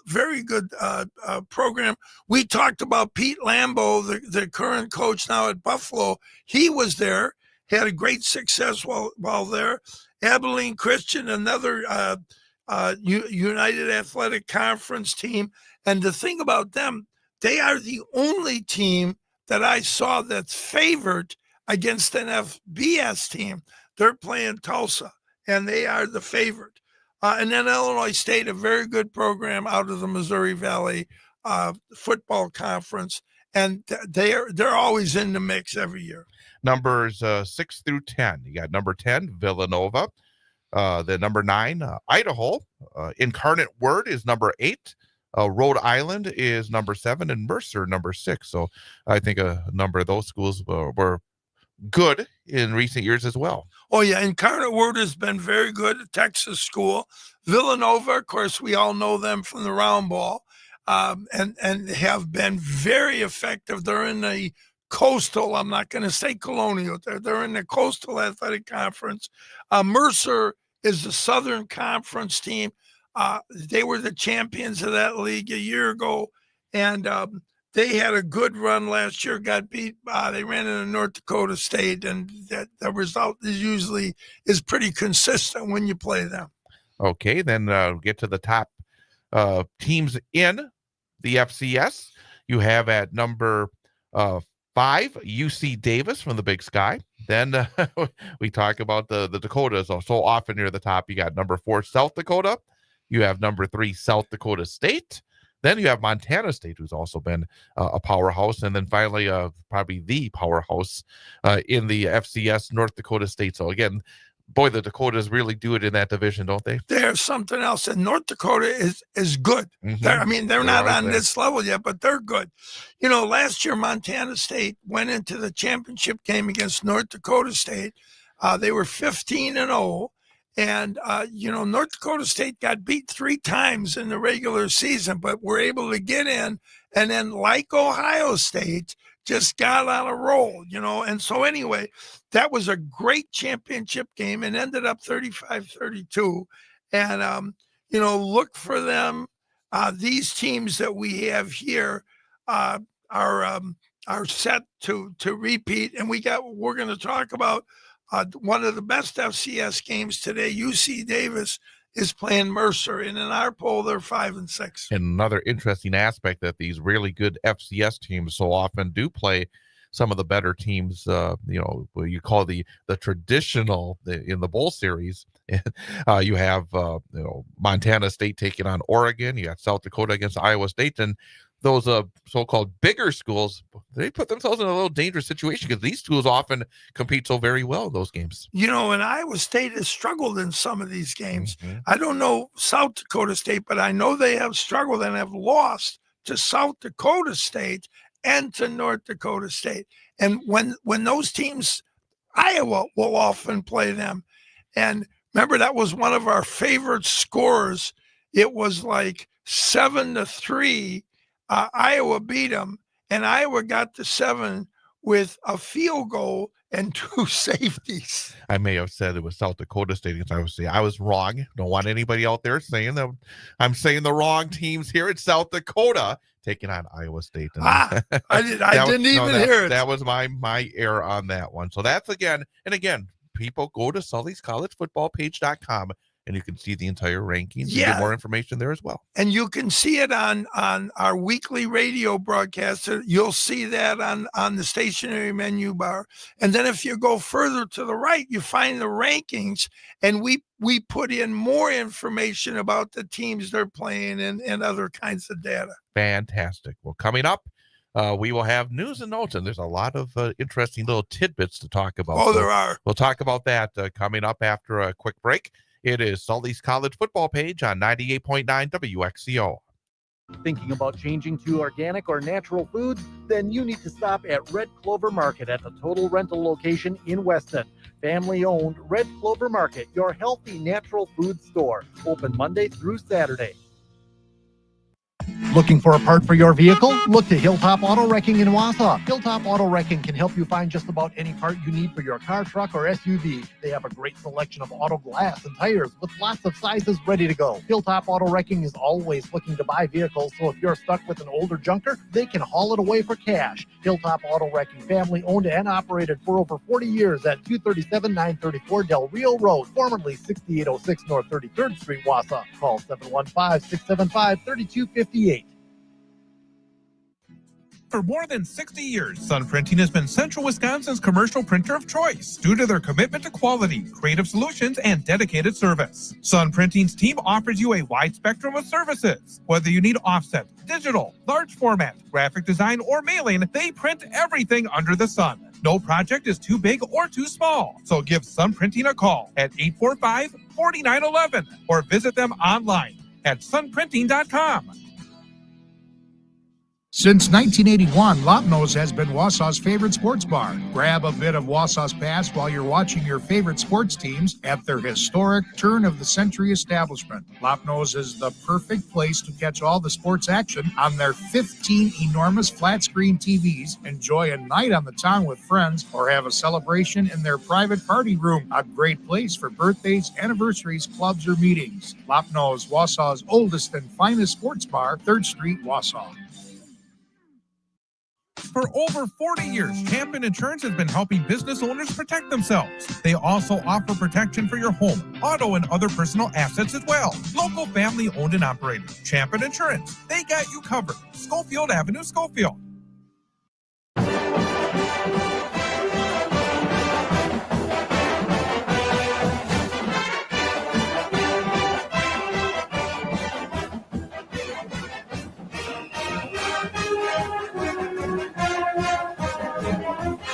program. We talked about Pete Lambeau, the current coach now at Buffalo. He was there, had a great success while there. Abilene Christian, another United Athletic Conference team. And the thing about them, they are the only team that I saw that's favored against an FBS team. They're playing Tulsa, and they are the favorite. And then Illinois State, a very good program out of the Missouri Valley Football Conference, and they're always in the mix every year. Numbers 6 through 10. You got number 10, Villanova. The number 9, Idaho. Incarnate Word is number 8. Rhode Island is number 7, and Mercer number 6. So I think a number of those schools were good in recent years as well. Oh, yeah. Incarnate Word has been very good at Texas school. Villanova, of course, we all know them from the round ball, and have been very effective. They're in the Coastal, I'm not going to say Colonial, they're in the Coastal Athletic Conference. Mercer is the Southern Conference team. They were the champions of that league a year ago, and they had a good run last year, got beat. They ran into North Dakota State, and the result usually is pretty consistent when you play them. Okay, then get to the top teams in the FCS. You have at number 5, UC Davis from the Big Sky. Then we talk about the Dakotas so often near the top. You got number 4, South Dakota. You have number 3, South Dakota State. Then you have Montana State, who's also been a powerhouse. And then finally, probably the powerhouse in the FCS, North Dakota State. So again, boy, the Dakotas really do it in that division, don't they? They're something else. And North Dakota is good. Mhm. They're not right on there. this level yet, but they're good. You know, last year Montana State went into the championship game against North Dakota State. They were 15-0. And, North Dakota State got beat 3 times in the regular season, but were able to get in. And then, like Ohio State, just got on a roll, And so, anyway, that was a great championship game and ended up 35-32. And, look for them. These teams that we have here are set to repeat. And we're going to talk about one of the best FCS games today. UC Davis is playing Mercer, and in our poll, they're 5-6. And another interesting aspect that these really good FCS teams so often do play some of the better teams, what you call the traditional in the bowl series. You have Montana State taking on Oregon. You got South Dakota against Iowa State, and those so-called bigger schools, they put themselves in a little dangerous situation because these schools often compete so very well in those games. And Iowa State has struggled in some of these games. Mhm. I don't know South Dakota State, but I know they have struggled and have lost to South Dakota State and to North Dakota State. And when those teams, Iowa will often play them. And remember, that was one of our favorite scores. It was like 7-3. Iowa beat them, and Iowa got to 7 with a field goal and 2 safeties. I may have said it was South Dakota State against Iowa State. I was wrong. Don't want anybody out there saying that I'm saying the wrong teams here. It's South Dakota taking on Iowa State. I didn't even hear it. That was my error on that one. So that's again, people go to Sully'sCollegeFootballPage.com and you can see the entire rankings. You get more information there as well. And you can see it on our weekly radio broadcast. You'll see that on the stationary menu bar. And then if you go further to the right, you find the rankings, and we put in more information about the teams they're playing and other kinds of data. Fantastic. Well, coming up, we will have news and notes, and there's a lot of interesting little tidbits to talk about. Oh, there are. We'll talk about that coming up after a quick break. It is Sully's College Football Page on 98.9 WXCO. Thinking about changing to organic or natural foods? Then you need to stop at Red Clover Market at the Total Rental location in Weston. Family-owned Red Clover Market, your healthy natural food store. Open Monday through Saturday. Looking for a part for your vehicle? Look to Hilltop Auto Wrecking in Wausau. Hilltop Auto Wrecking can help you find just about any part you need for your car, truck, or SUV. They have a great selection of auto glass and tires with lots of sizes ready to go. Hilltop Auto Wrecking is always looking to buy vehicles, so if you're stuck with an older junker, they can haul it away for cash. Hilltop Auto Wrecking, family owned and operated for over 40 years at 237-934 Del Rio Road, formerly 6806 North 33rd Street, Wausau. Call 715-675-3258. For more than 60 years, Sun Printing has been Central Wisconsin's commercial printer of choice due to their commitment to quality, creative solutions, and dedicated service. Sun Printing's team offers you a wide spectrum of services. Whether you need offset, digital, large format, graphic design, or mailing, they print everything under the sun. No project is too big or too small. So give Sun Printing a call at 845-4911 or visit them online at sunprinting.com. Since 1981, Lopnos has been Wausau's favorite sports bar. Grab a bit of Wausau's past while you're watching your favorite sports teams at their historic turn-of-the-century establishment. Lopnos is the perfect place to catch all the sports action on their 15 enormous flat-screen TVs, enjoy a night on the town with friends, or have a celebration in their private party room. A great place for birthdays, anniversaries, clubs, or meetings. Lopnos, Wausau's oldest and finest sports bar, 3rd Street, Wausau. For over 40 years, Champion Insurance has been helping business owners protect themselves. They also offer protection for your home, auto, and other personal assets as well. Local family owned and operated. Champion Insurance. They got you covered. Schofield Avenue, Schofield.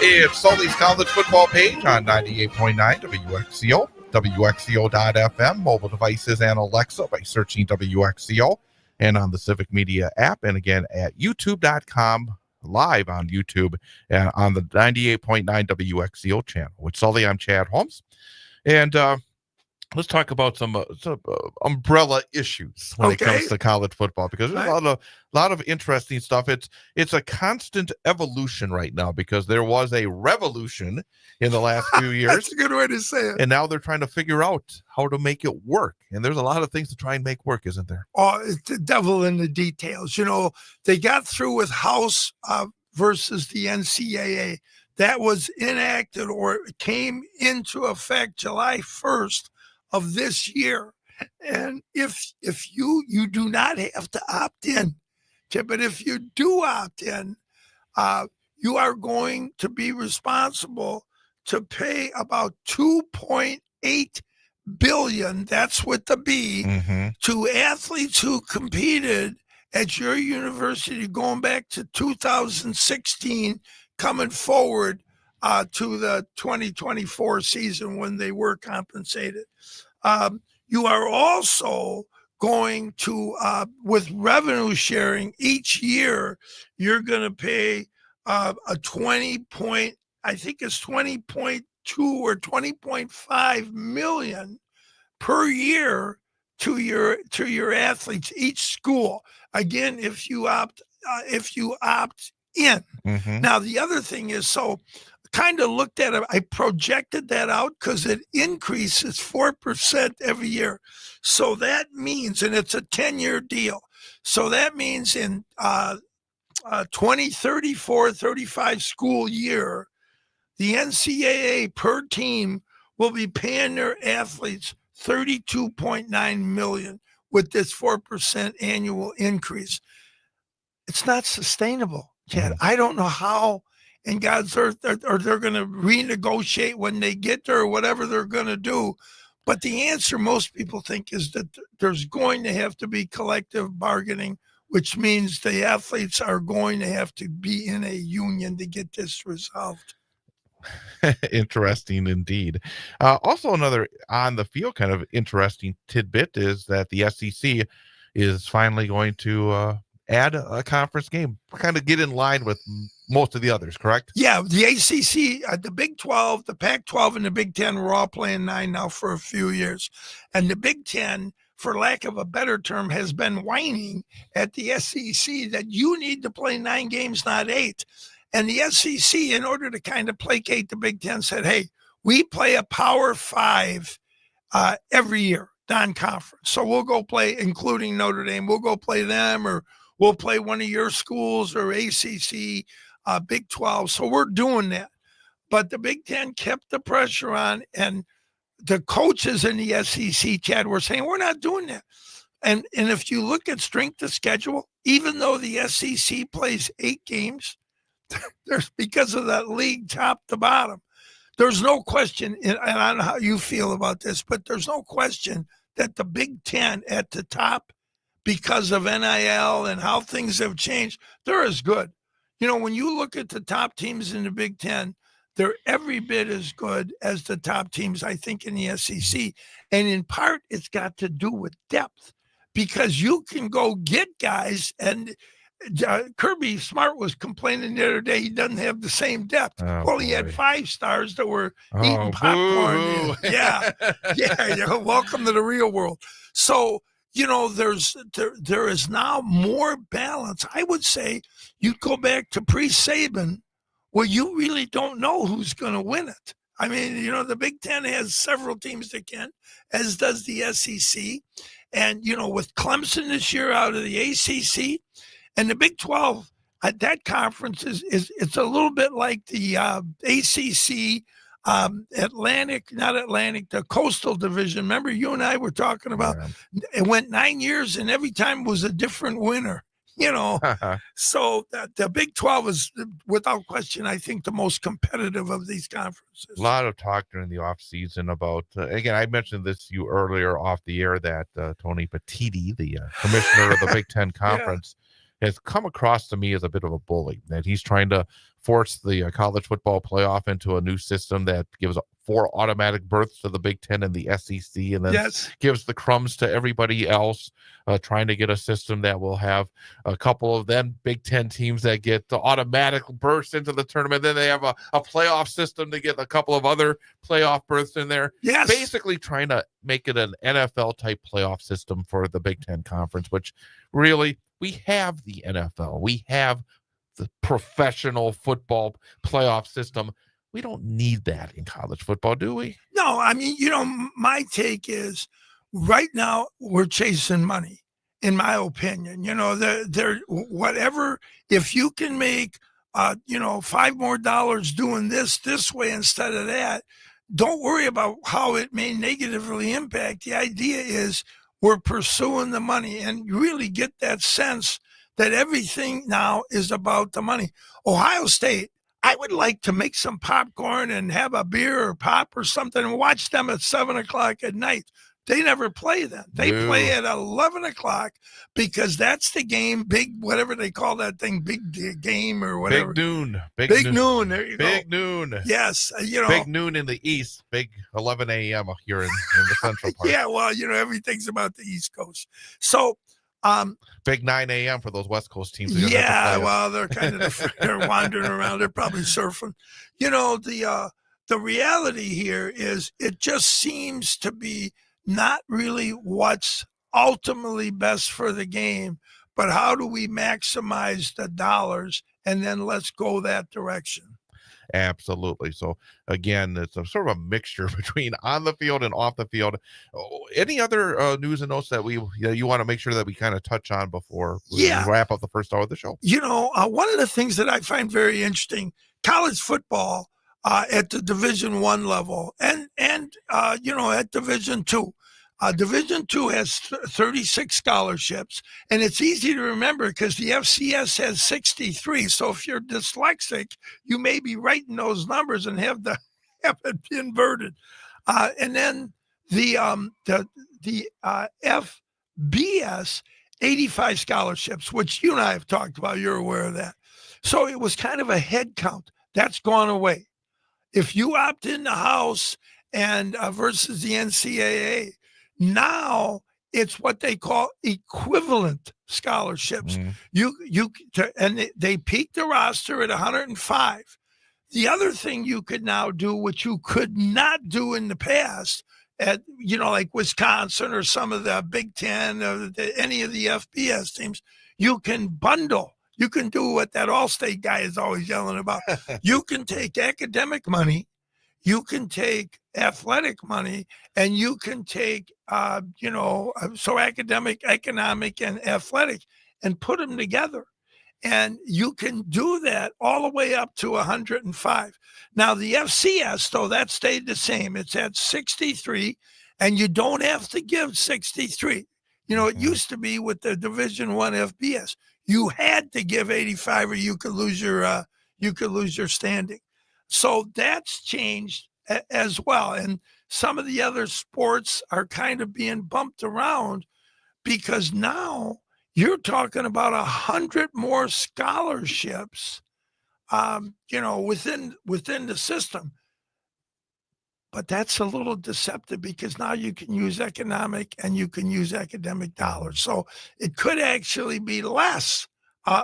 It's Sully's College Football Page on 98.9 WXCO. WXCO.FM, mobile devices, and Alexa by searching WXCO, and on the Civic Media app, and again at YouTube.com, live on YouTube, and on the 98.9 WXCO channel. With Sully, I'm Chad Holmes. And let's talk about some umbrella issues when it comes to college football, because there's a lot of interesting stuff. It's a constant evolution right now, because there was a revolution in the last few years. That's a good way to say it. And now they're trying to figure out how to make it work. And there's a lot of things to try and make work, isn't there? Oh, it's the devil in the details. They got through with House versus the NCAA. That was enacted or came into effect July 1st of this year. And if you do not have to opt in, but if you do opt in, you are going to be responsible to pay about $2.8 billion, that's with the B, to athletes who competed at your university going back to 2016, coming forward to the 2024 season when they were compensated. You are also going to, with revenue sharing each year, you're going to pay I think it's 20.2 or 20.5 million per year to your athletes, each school. Again, if you opt in. Now, the other thing is, so kind of looked at it, I projected that out because it increases 4% every year. So that means, and it's a 10-year deal. So that means in 2034-35 school year, the NCAA per team will be paying their athletes $32.9 million with this 4% annual increase. It's not sustainable, Chad. I don't know how in God's earth or they're going to renegotiate when they get there or whatever they're going to do. But the answer most people think is that there's going to have to be collective bargaining, which means the athletes are going to have to be in a union to get this resolved. Interesting indeed. Also, another on the field kind of interesting tidbit is that the SEC is finally going to add a conference game, kind of get in line with most of the others, correct? Yeah, the ACC, the Big 12, the Pac-12, and the Big 10 were all playing 9 now for a few years. And the Big 10, for lack of a better term, has been whining at the SEC that you need to play 9 games, not 8. And the SEC, in order to kind of placate the Big 10, said, hey, we play a Power 5 every year, non-conference. So we'll go play, including Notre Dame, we'll go play them, or we'll play one of your schools, or ACC, Big 12. So we're doing that. But the Big 10 kept the pressure on, and the coaches in the SEC, Chad, were saying, we're not doing that. And if you look at strength of schedule, even though the SEC plays 8 games, there's, because of that league top to bottom, there's no question, and I don't know how you feel about this, but there's no question that the Big 10 at the top, because of NIL and how things have changed, they're as good. When you look at the top teams in the Big 10, they're every bit as good as the top teams, I think, in the SEC. And in part, it's got to do with depth, because you can go get guys, and Kirby Smart was complaining the other day he doesn't have the same depth. He had 5 stars that were eating popcorn. Yeah. Welcome to the real world. So, there is now more balance. I would say you go back to pre-Saban, where you really don't know who's going to win it. I mean, the Big 10 has several teams that can, as does the SEC. And, with Clemson this year out of the ACC, and the Big 12, that conference it's a little bit like the ACC, the Coastal Division. Remember, you and I were talking about, it went 9 years, and every time was a different winner. So the Big 12 is, without question, I think, the most competitive of these conferences. A lot of talk during the offseason about, again, I mentioned this to you earlier off the air, that Tony Petitti, the commissioner of the Big 10 Conference, has come across to me as a bit of a bully, that he's trying to force the college football playoff into a new system that gives 4 automatic berths to the Big Ten and the SEC, and then gives the crumbs to everybody else, trying to get a system that will have a couple of then Big Ten teams that get the automatic berths into the tournament. Then they have a playoff system to get a couple of other playoff berths in there. Yes. Basically trying to make it an NFL-type playoff system for the Big Ten Conference, which really, we have the NFL. We have the professional football playoff system. We don't need that in college football, do we? No, I mean, my take is right now we're chasing money, in my opinion. They're whatever, if you can make, $5 more doing this way instead of that, don't worry about how it may negatively impact. The idea is we're pursuing the money, and you really get that sense that everything now is about the money. Ohio State, I would like to make some popcorn and have a beer or pop or something and watch them at 7:00 at night. They never play then. They play at 11 o'clock because that's the game, big, whatever they call that thing, big game or whatever. Big noon. Big noon. There you go. Big noon. Yes. Big noon in the East. Big 11 a.m. here in the Central part. Yeah, well, everything's about the East Coast. So, big 9 a.m. for those West Coast teams. Yeah, well, they're kind of they're wandering around. They're probably surfing. The reality here is it just seems to be not really what's ultimately best for the game, but how do we maximize the dollars, and then let's go that direction. Absolutely. So again, it's a sort of a mixture between on the field and off the field. Any other news and notes that you want to make sure that we kind of touch on before we wrap up the first hour of the show? One of the things that I find very interesting, college football at the Division I level and at Division II. Division II has 36 scholarships, and it's easy to remember because the FCS has 63. So if you're dyslexic, you may be writing those numbers and have it inverted. And then the FBS, 85 scholarships, which you and I have talked about. You're aware of that. So it was kind of a head count. That's gone away. If you opt in the House and versus the NCAA, now it's what they call equivalent scholarships. And they peaked the roster at 105. The other thing you could now do, which you could not do in the past, at like Wisconsin or some of the Big Ten or any of the FBS teams, you can bundle. You can do what that All-State guy is always yelling about. You can take academic money, you can take athletic money, and you can take, so academic, economic, and athletic, and put them together. And you can do that all the way up to 105. Now, the FCS, though, that stayed the same. It's at 63, and you don't have to give 63. It used to be with the Division I FBS. You had to give 85 or you could lose your standing. So that's changed as well. And some of the other sports are kind of being bumped around because now you're talking about 100 more scholarships, within the system. But that's a little deceptive because now you can use economic and you can use academic dollars. So it could actually be less,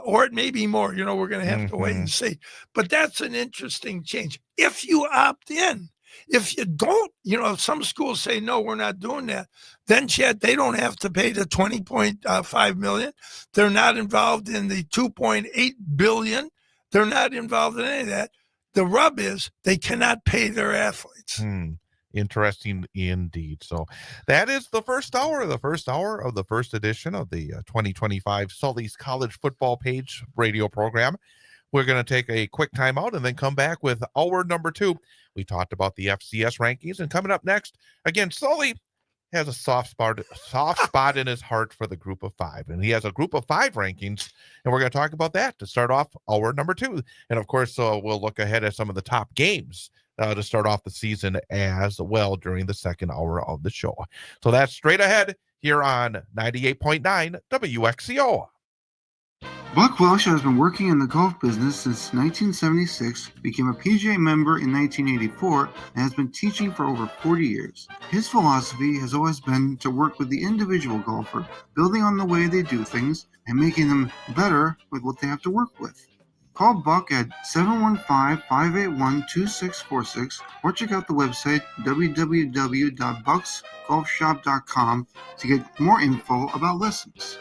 or it may be more. We're going to have to wait and see. But that's an interesting change. If you opt in, if you don't, some schools say, no, we're not doing that. Then, Chad, they don't have to pay the $20.5 million. They're not involved in the $2.8 billion. They're not involved in any of that. The rub is they cannot pay their athletes. Interesting indeed. So that is the first hour of the first edition of the 2025 Sully's College Football Page radio program. We're going to take a quick time out and then come back with hour number 2. We talked about the FCS rankings, and coming up next, again, Sully has a soft spot in his heart for the group of 5, and he has a group of 5 rankings, and we're going to talk about that to start off hour number 2. And of course, we'll look ahead at some of the top games to start off the season as well during the second hour of the show. So that's straight ahead here on 98.9 WXCO. Buck Welsh has been working in the golf business since 1976, became a PGA member in 1984, and has been teaching for over 40 years. His philosophy has always been to work with the individual golfer, building on the way they do things and making them better with what they have to work with. Call Buck at 715-581-2646 or check out the website www.bucksgolfshop.com to get more info about lessons.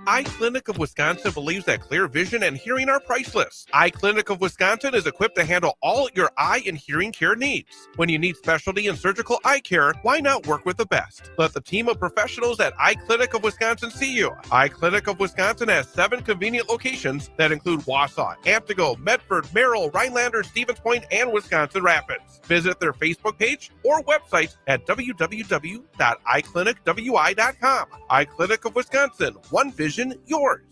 Eye Clinic of Wisconsin believes that clear vision and hearing are priceless. Eye Clinic of Wisconsin is equipped to handle all your eye and hearing care needs. When you need specialty and surgical eye care, why not work with the best? Let the team of professionals at Eye Clinic of Wisconsin see you. Eye Clinic of Wisconsin has 7 convenient locations that include Wausau, Amtigo, Medford, Merrill, Rhinelander, Stevens Point, and Wisconsin Rapids. Visit their Facebook page or website at www.eyeclinicwi.com. Eye Clinic of Wisconsin, one vision, yours.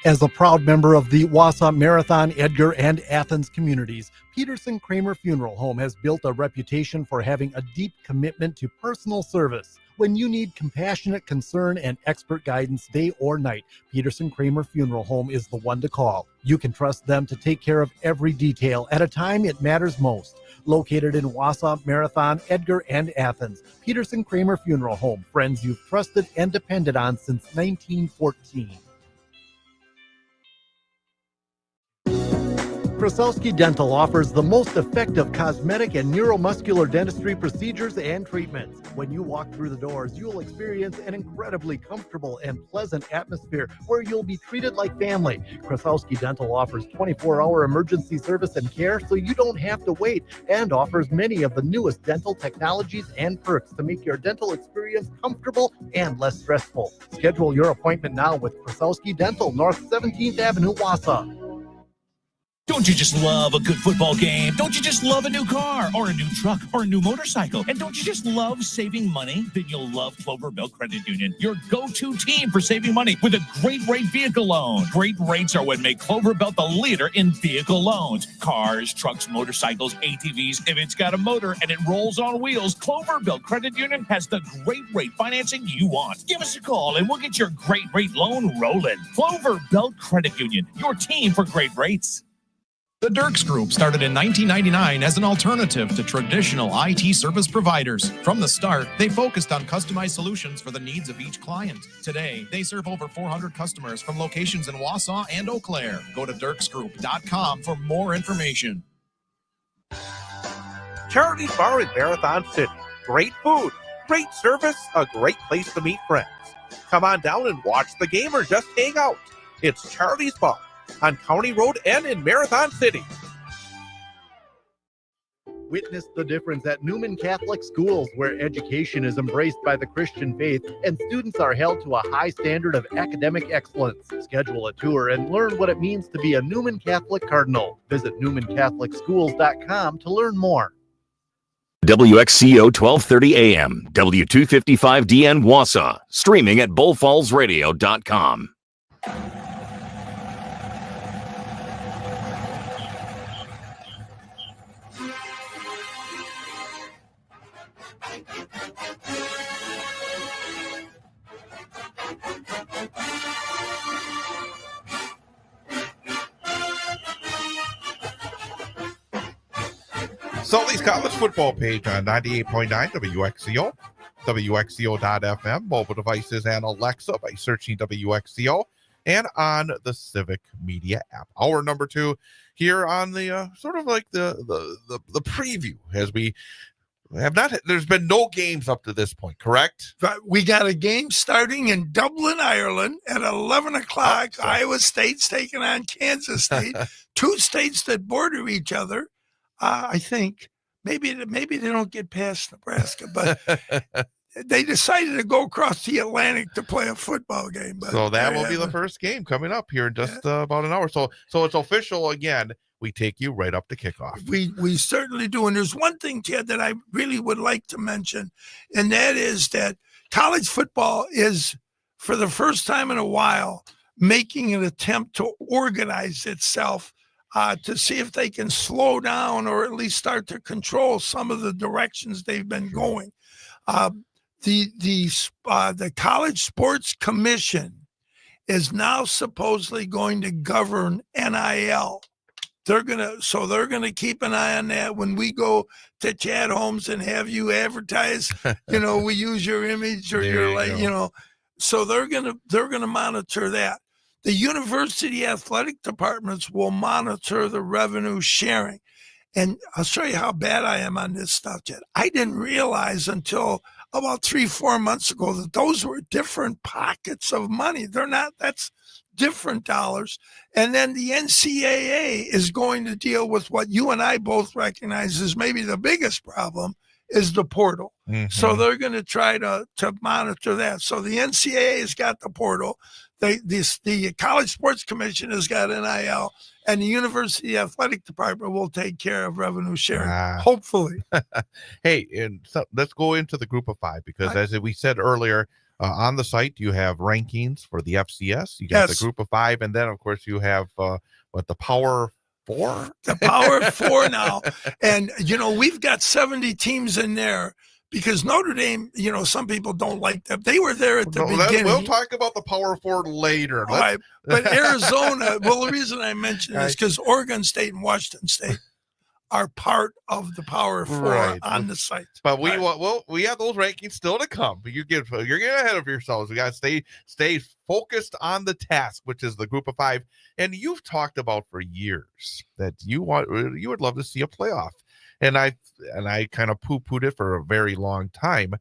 As a proud member of the Wausau Marathon, Edgar, and Athens communities, Peterson Kramer Funeral Home has built a reputation for having a deep commitment to personal service. When you need compassionate concern and expert guidance day or night, Peterson Kramer Funeral Home is the one to call. You can trust them to take care of every detail at a time it matters most. Located in Wausau, Marathon, Edgar, and Athens, Peterson Kramer Funeral Home, friends you've trusted and depended on since 1914. Krasowski Dental offers the most effective cosmetic and neuromuscular dentistry procedures and treatments. When you walk through the doors, you'll experience an incredibly comfortable and pleasant atmosphere where you'll be treated like family. Krasowski Dental offers 24-hour emergency service and care so you don't have to wait, and offers many of the newest dental technologies and perks to make your dental experience comfortable and less stressful. Schedule your appointment now with Krasowski Dental, North 17th Avenue, Wausau. Don't you just love a good football game? Don't you just love a new car or a new truck or a new motorcycle? And don't you just love saving money? Then you'll love Clover Belt Credit Union, your go-to team for saving money with a great rate vehicle loan. Great rates are what make Clover Belt the leader in vehicle loans. Cars, trucks, motorcycles, ATVs. If it's got a motor and it rolls on wheels, Clover Belt Credit Union has the great rate financing you want. Give us a call and we'll get your great rate loan rolling. Clover Belt Credit Union, your team for great rates. The Dirks Group started in 1999 as an alternative to traditional IT service providers. From the start, they focused on customized solutions for the needs of each client. Today, they serve over 400 customers from locations in Wausau and Eau Claire. Go to dirksgroup.com for more information. Charlie's Bar in Marathon City. Great food, great service, a great place to meet friends. Come on down and watch the game or just hang out. It's Charlie's Bar on County Road and in Marathon City. Witness the difference at Newman Catholic Schools, where education is embraced by the Christian faith and students are held to a high standard of academic excellence. Schedule a tour and learn what it means to be a Newman Catholic Cardinal. Visit newmancatholicschools.com to learn more. WXCO 1230 AM, W255DN Wausau, streaming at bullfallsradio.com. Sully's College Football page on 98.9 WXCO, WXCO.FM, mobile devices, and Alexa by searching WXCO, and on the Civic Media app. Hour number 2 here on the sort of like the preview, as we have not. There's been no games up to this point, correct? We got a game starting in Dublin, Ireland at 11 o'clock. Oh, Iowa State's taking on Kansas State, two states that border each other. I think maybe they don't get past Nebraska, but they decided to go across the Atlantic to play a football game. But so that will be the first game coming up here in just about an hour. So it's official again. We take you right up to kickoff. We certainly do. And there's one thing, Ted, that I really would like to mention, and that is that college football is, for the first time in a while, making an attempt to organize itself to see if they can slow down or at least start to control some of the directions they've been going. the College Sports Commission is now supposedly going to govern NIL. They're gonna keep an eye on that when we go to Chad Holmes and have you advertise. We use your image or so they're gonna monitor that. The university athletic departments will monitor the revenue sharing. And I'll show you how bad I am on this stuff, Chad. I didn't realize until about 3-4 months ago that those were different pockets of money. That's different dollars. And then the NCAA is going to deal with what you and I both recognize as maybe the biggest problem is the portal. Mm-hmm. So they're going to try to monitor that. So the NCAA has got the portal. The College Sports Commission has got NIL, and the University Athletic Department will take care of revenue sharing, hopefully. Hey, and so let's go into the group of 5 because, as we said earlier, on the site you have rankings for the FCS. You got the group of 5, and then of course you have the Power 4. The Power 4 now, and we've got 70 teams in there. Because Notre Dame, some people don't like them. They were there at the beginning. We'll talk about the Power 4 later. Right. But Arizona, the reason I mention this is because Oregon State and Washington State are part of the Power 4 on the site. But we have those rankings still to come. But you're getting ahead of yourselves. We got to stay focused on the task, which is the group of 5. And you've talked about for years that you would love to see a playoff. And I kind of poo-pooed it for a very long time,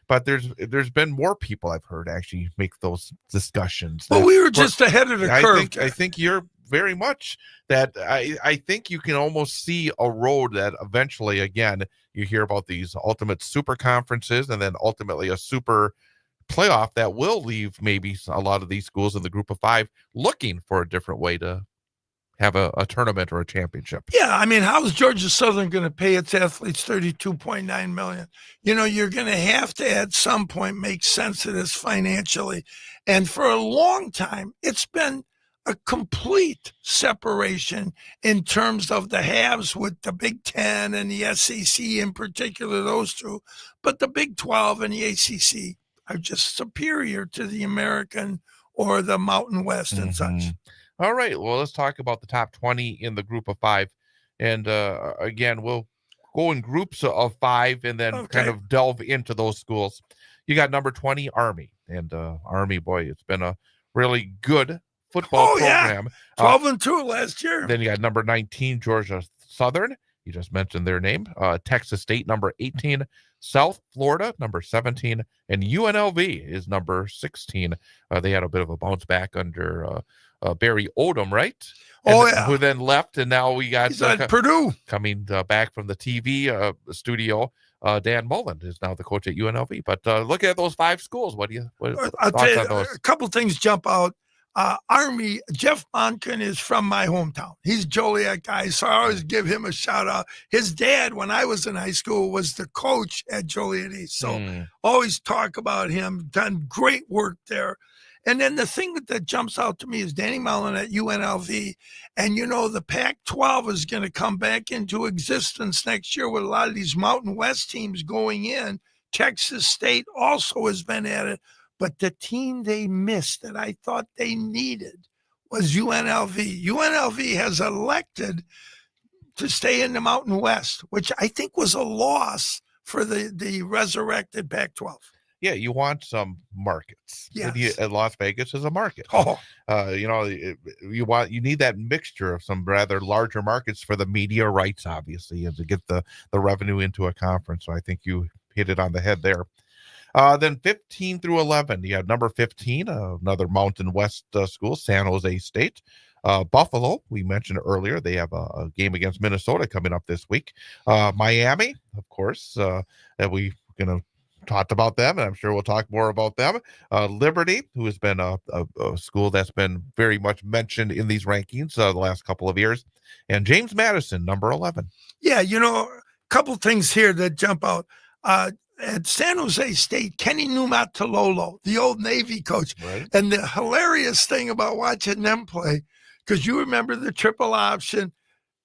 but there's been more people I've heard actually make those discussions. Well, we were just ahead of the curve. I think you're very much that. I think you can almost see a road that eventually, again, you hear about these ultimate super conferences and then ultimately a super playoff that will leave maybe a lot of these schools in the group of 5 looking for a different way to have a tournament or a championship. Yeah, I mean, how is Georgia Southern going to pay its athletes $32.9 million? You're going to have to at some point make sense of this financially. And for a long time, it's been a complete separation in terms of the halves with the Big Ten and the SEC in particular, those two. But the Big 12 and the ACC are just superior to the American or the Mountain West and such. All right. Well, let's talk about the top 20 in the group of 5. And again, we'll go in groups of 5 and then kind of delve into those schools. You got number 20, Army. And Army, boy, it's been a really good football program. 12-2 last year. Then you got number 19, Georgia Southern. You just mentioned their name. Texas State, number 18. South Florida, number 17. And UNLV is number 16. They had a bit of a bounce back under Barry Odom, right? Who then left, and now we got Purdue coming back from the TV studio. Dan Mullen is now the coach at UNLV. But look at those 5 schools. What I'll tell you, a couple things jump out. Army, Jeff Monken is from my hometown. He's a Joliet guy, so I always give him a shout out. His dad, when I was in high school, was the coach at Joliet East. So always talk about him, done great work there. And then the thing that jumps out to me is Danny Mullen at UNLV. And, the Pac-12 is going to come back into existence next year with a lot of these Mountain West teams going in. Texas State also has been at it. But the team they missed that I thought they needed was UNLV. UNLV has elected to stay in the Mountain West, which I think was a loss for the resurrected Pac-12. Yeah, you want some markets. Yes. Las Vegas is a market. Oh, you need that mixture of some rather larger markets for the media rights, obviously, and to get the revenue into a conference. So I think you hit it on the head there. Then 15 through 11, you have number 15, another Mountain West school, San Jose State. Buffalo, we mentioned earlier, they have a game against Minnesota coming up this week. Miami, of course, that we're going to talk about them, and I'm sure we'll talk more about them. Liberty, who has been a school that's been very much mentioned in these rankings the last couple of years. And James Madison, number 11. Yeah, a couple things here that jump out. At San Jose State, Kenny Numatalolo, the old Navy coach. Right. And the hilarious thing about watching them play, because you remember the triple option.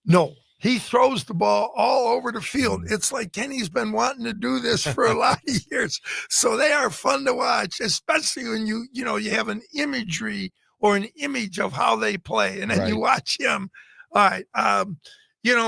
No, he throws the ball all over the field. It's like Kenny's been wanting to do this for a lot of years. So they are fun to watch, especially when you have an imagery or an image of how they play, and then you watch him. All right.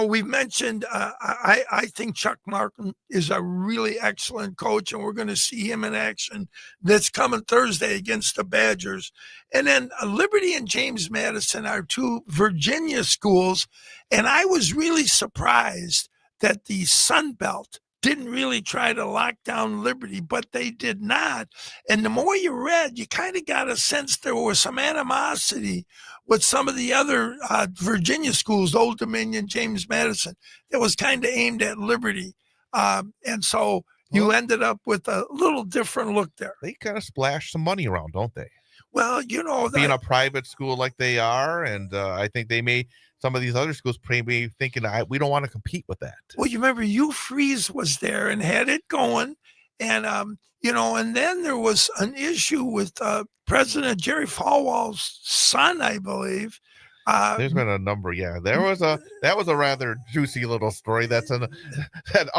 We've mentioned, I think Chuck Martin is a really excellent coach, and we're going to see him in action this coming Thursday against the Badgers. And then Liberty and James Madison are two Virginia schools, and I was really surprised that the Sun Belt didn't really try to lock down Liberty, but they did not. And the more you read, you kind of got a sense there was some animosity with some of the other Virginia schools, Old Dominion, James Madison, that was kind of aimed at Liberty. And so you ended up with a little different look there. They kind of splash some money around, don't they? Well, being a private school like they are, and I think they may, some of these other schools be thinking, we don't want to compete with that. Well, you remember Hugh Freeze was there and had it going. And, and then there was an issue with President Jerry Falwell's son, I believe. There's been a number, that was a rather juicy little story. That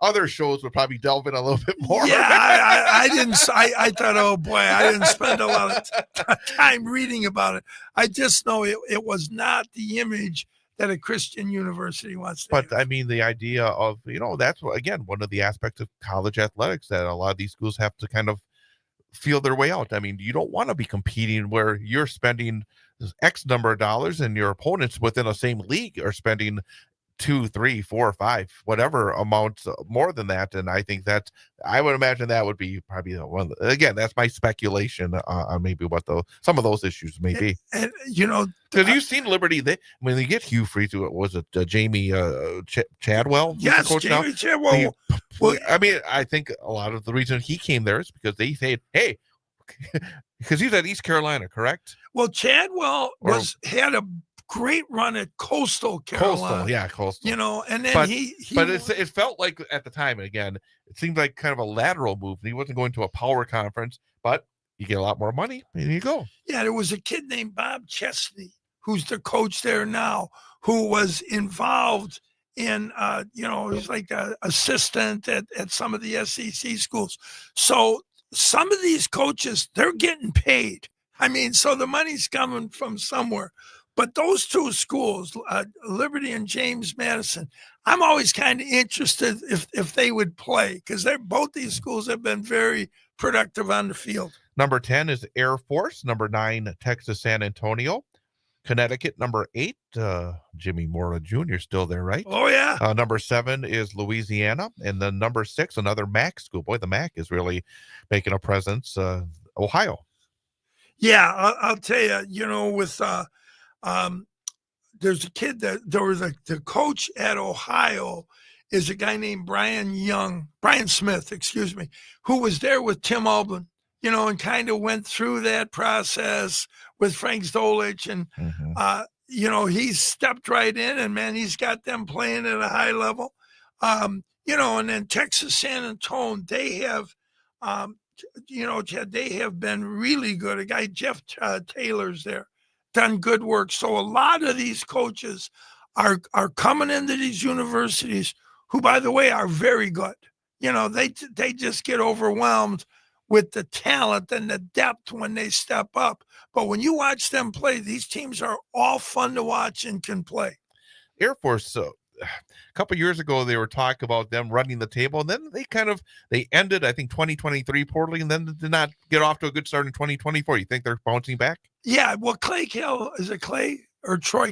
other shows would probably delve in a little bit more. Yeah, I thought, oh boy, I didn't spend a lot of time reading about it. I just know it was not the image that a Christian university wants to have. But I mean, the idea of, that's again, one of the aspects of college athletics that a lot of these schools have to kind of feel their way out. I mean, you don't want to be competing where you're spending X number of dollars and your opponents within the same league are spending 2, 3, 4, 5, whatever amounts more than that. And I think I would imagine that would be probably one. Again, that's my speculation on maybe what some of those issues may be. And because you've seen Liberty, when they get Hugh Freeze, was it Jamie Chadwell? Yes, Jamie Chadwell. Well, I mean, I think a lot of the reason he came there is because they said, "Hey," because he's at East Carolina, correct? Well, Chadwell had a great run at Coastal Carolina. Coastal. And then it felt like at the time, again, it seemed like kind of a lateral move. He wasn't going to a power conference, but you get a lot more money, and you go. Yeah, there was a kid named Bob Chesney, who's the coach there now, who was involved in, he's like an assistant at some of the SEC schools. So some of these coaches, they're getting paid. I mean, so the money's coming from somewhere. But those two schools, Liberty and James Madison, I'm always kind of interested if they would play, because both these schools have been very productive on the field. Number 10 is Air Force. Number 9, Texas San Antonio. Connecticut, number 8, Jimmy Mora Jr. still there, right? Oh, yeah. Number 7 is Louisiana. And then number 6, another MAC school. Boy, the MAC is really making a presence. Ohio. Yeah, I'll tell you, with there's a kid the coach at Ohio is a guy named Brian Smith, who was there with Tim Albin, and kind of went through that process with Frank Zolich. And, he's stepped right in, and, man, he's got them playing at a high level. And then Texas San Antonio, they have, they have been really good. A guy, Jeff Taylor's there, done good work. So a lot of these coaches are coming into these universities who, by the way, are very good. They just get overwhelmed with the talent and the depth when they step up. But when you watch them play, these teams are all fun to watch and can play. Air Force, a couple of years ago, they were talking about them running the table, and then they ended, I think, 2023 poorly, and then did not get off to a good start in 2024. You think they're bouncing back? Yeah, well, Troy Calhoun? Troy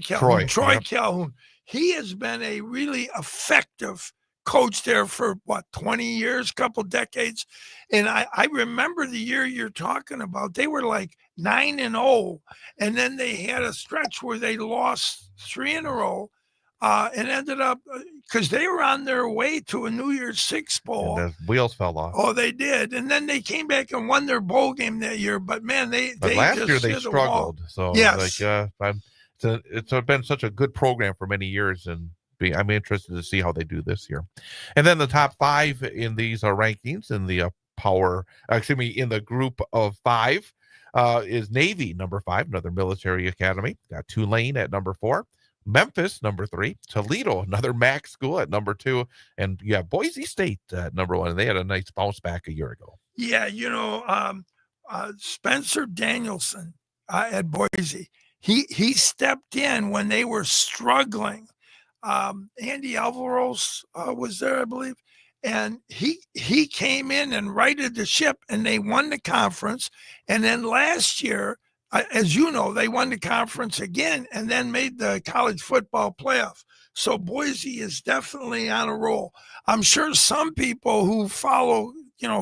Calhoun. He has been a really effective coach there for 20 years, couple decades. And I remember the year you're talking about, they were like 9-0, and then they had a stretch where they lost 3 in a row. And ended up, because they were on their way to a New Year's Six bowl. And the wheels fell off. Oh, they did. And then they came back and won their bowl game that year. But, man, last year they struggled. So, yes. It's been such a good program for many years, and I'm interested to see how they do this year. And then the top 5 in these rankings in the in the group of 5 is Navy, number 5, another military academy. Got Tulane at number 4. Memphis, number 3. Toledo, another MAC school at number 2. And you have Boise State at number 1. And they had a nice bounce back a year ago. Yeah, Spencer Danielson at Boise, he stepped in when they were struggling. Andy Alvaros was there, I believe, and he came in and righted the ship, and they won the conference. And then last year, as you know, they won the conference again and then made the college football playoff. So Boise is definitely on a roll. I'm sure some people who follow,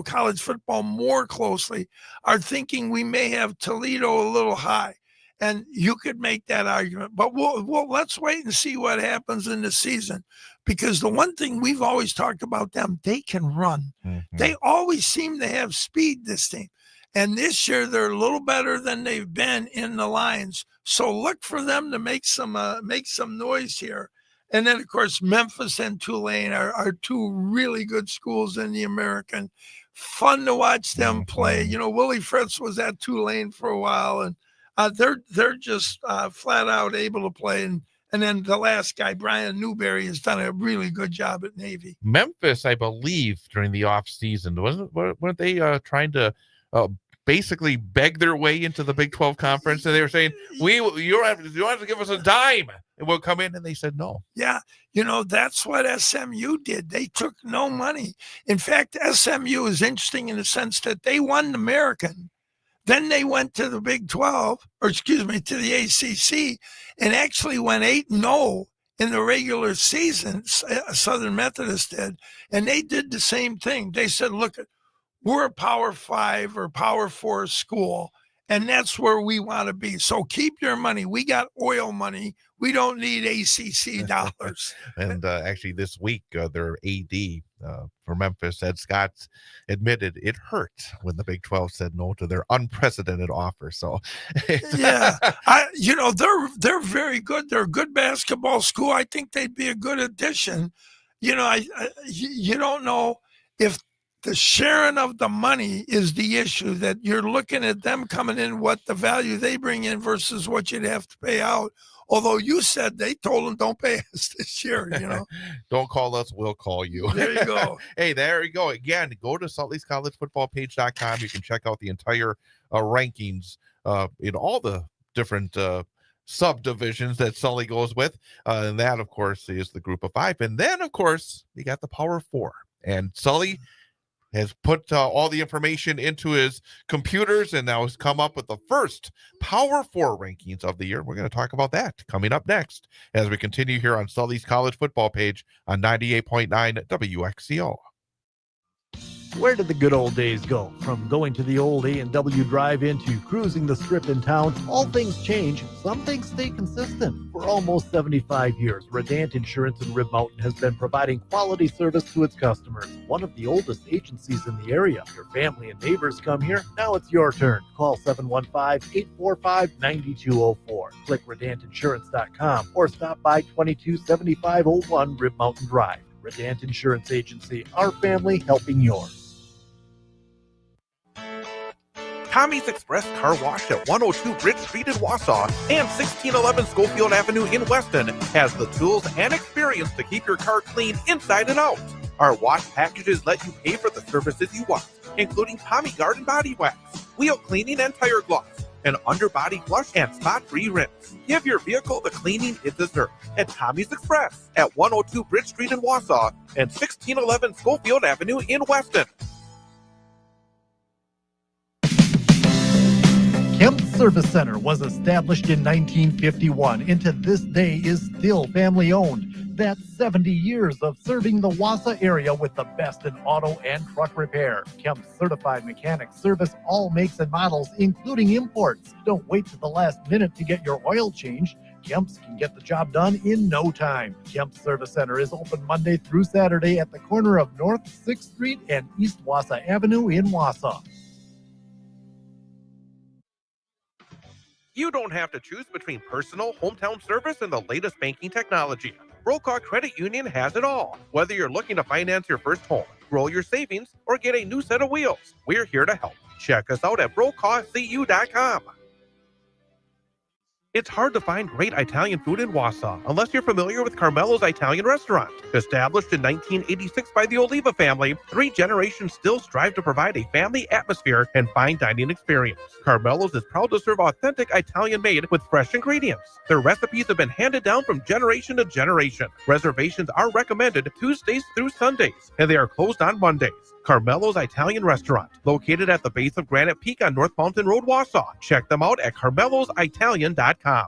college football more closely are thinking we may have Toledo a little high. And you could make that argument, but we'll let's wait and see what happens in the season, because the one thing we've always talked about them, they can run. Mm-hmm. They always seem to have speed, this team. And this year they're a little better than they've been in the lines. So look for them to make some noise here. And then, of course, Memphis and Tulane are two really good schools in the American. Fun to watch them play. Willie Fritz was at Tulane for a while, and they're just flat out able to play. And then the last guy, Brian Newberry, has done a really good job at Navy. Memphis, I believe, during the offseason, weren't they trying to basically beg their way into the Big 12 conference? And they were saying, you have to give us a dime and we'll come in. And they said no. Yeah. That's what SMU did. They took no money. In fact, SMU is interesting in the sense that they won the American. Then they went to the Big 12, to the ACC, and actually went 8-0 in the regular season. Southern Methodist did. And they did the same thing. They said, look, we're a Power 5 or Power 4 school, and that's where we want to be. So keep your money. We got oil money. We don't need ACC dollars. And actually this week, their AD for Memphis, Ed Scott, admitted it hurt when the Big 12 said no to their unprecedented offer. So, yeah, they're very good. They're a good basketball school. I think they'd be a good addition. You don't know if the sharing of the money is the issue, that you're looking at them coming in, what the value they bring in versus what you'd have to pay out. Although you said they told them, don't pay us this year, Don't call us, we'll call you. There you go. Hey, there you go. Again, go to SaltLakeCollegeFootballPage.com. You can check out the entire rankings in all the different subdivisions that Sully goes with. And that, of course, is the group of 5. And then, of course, you got the Power 4. And Sully has put all the information into his computers and now has come up with the first Power 4 rankings of the year. We're going to talk about that coming up next as we continue here on Sully's College Football Page on 98.9 WXCO. Where did the good old days go? From going to the old A&W drive-in to cruising the strip in town, all things change, some things stay consistent. For almost 75 years, Redant Insurance in Rib Mountain has been providing quality service to its customers. One of the oldest agencies in the area. Your family and neighbors come here, now it's your turn. Call 715-845-9204. Click redantinsurance.com or stop by 227501 Rib Mountain Drive. Redant Insurance Agency, our family helping yours. Tommy's Express Car Wash at 102 Bridge Street in Wausau and 1611 Schofield Avenue in Weston has the tools and experience to keep your car clean inside and out. Our wash packages let you pay for the services you want, including Tommy Garden Body Wax, wheel cleaning and tire gloss, an underbody flush and spot-free rinse. Give your vehicle the cleaning it deserves at Tommy's Express at 102 Bridge Street in Wausau and 1611 Schofield Avenue in Weston. Kemp Service Center was established in 1951 and to this day is still family owned. That's 70 years of serving the Wausau area with the best in auto and truck repair. Kemp's certified mechanics service all makes and models, including imports. Don't wait to the last minute to get your oil changed. Kemp's can get the job done in no time. Kemp's Service Center is open Monday through Saturday at the corner of North 6th Street and East Wausau Avenue in Wausau. You don't have to choose between personal, hometown service, and the latest banking technology. Brokaw Credit Union has it all. Whether you're looking to finance your first home, grow your savings, or get a new set of wheels, we're here to help. Check us out at brokawcu.com. It's hard to find great Italian food in Wausau unless you're familiar with Carmelo's Italian Restaurant. Established in 1986 by the Oliva family, 3 generations still strive to provide a family atmosphere and fine dining experience. Carmelo's is proud to serve authentic Italian made with fresh ingredients. Their recipes have been handed down from generation to generation. Reservations are recommended Tuesdays through Sundays, and they are closed on Mondays. Carmelo's Italian Restaurant, located at the base of Granite Peak on North Mountain Road, Wausau. Check them out at carmelositalian.com.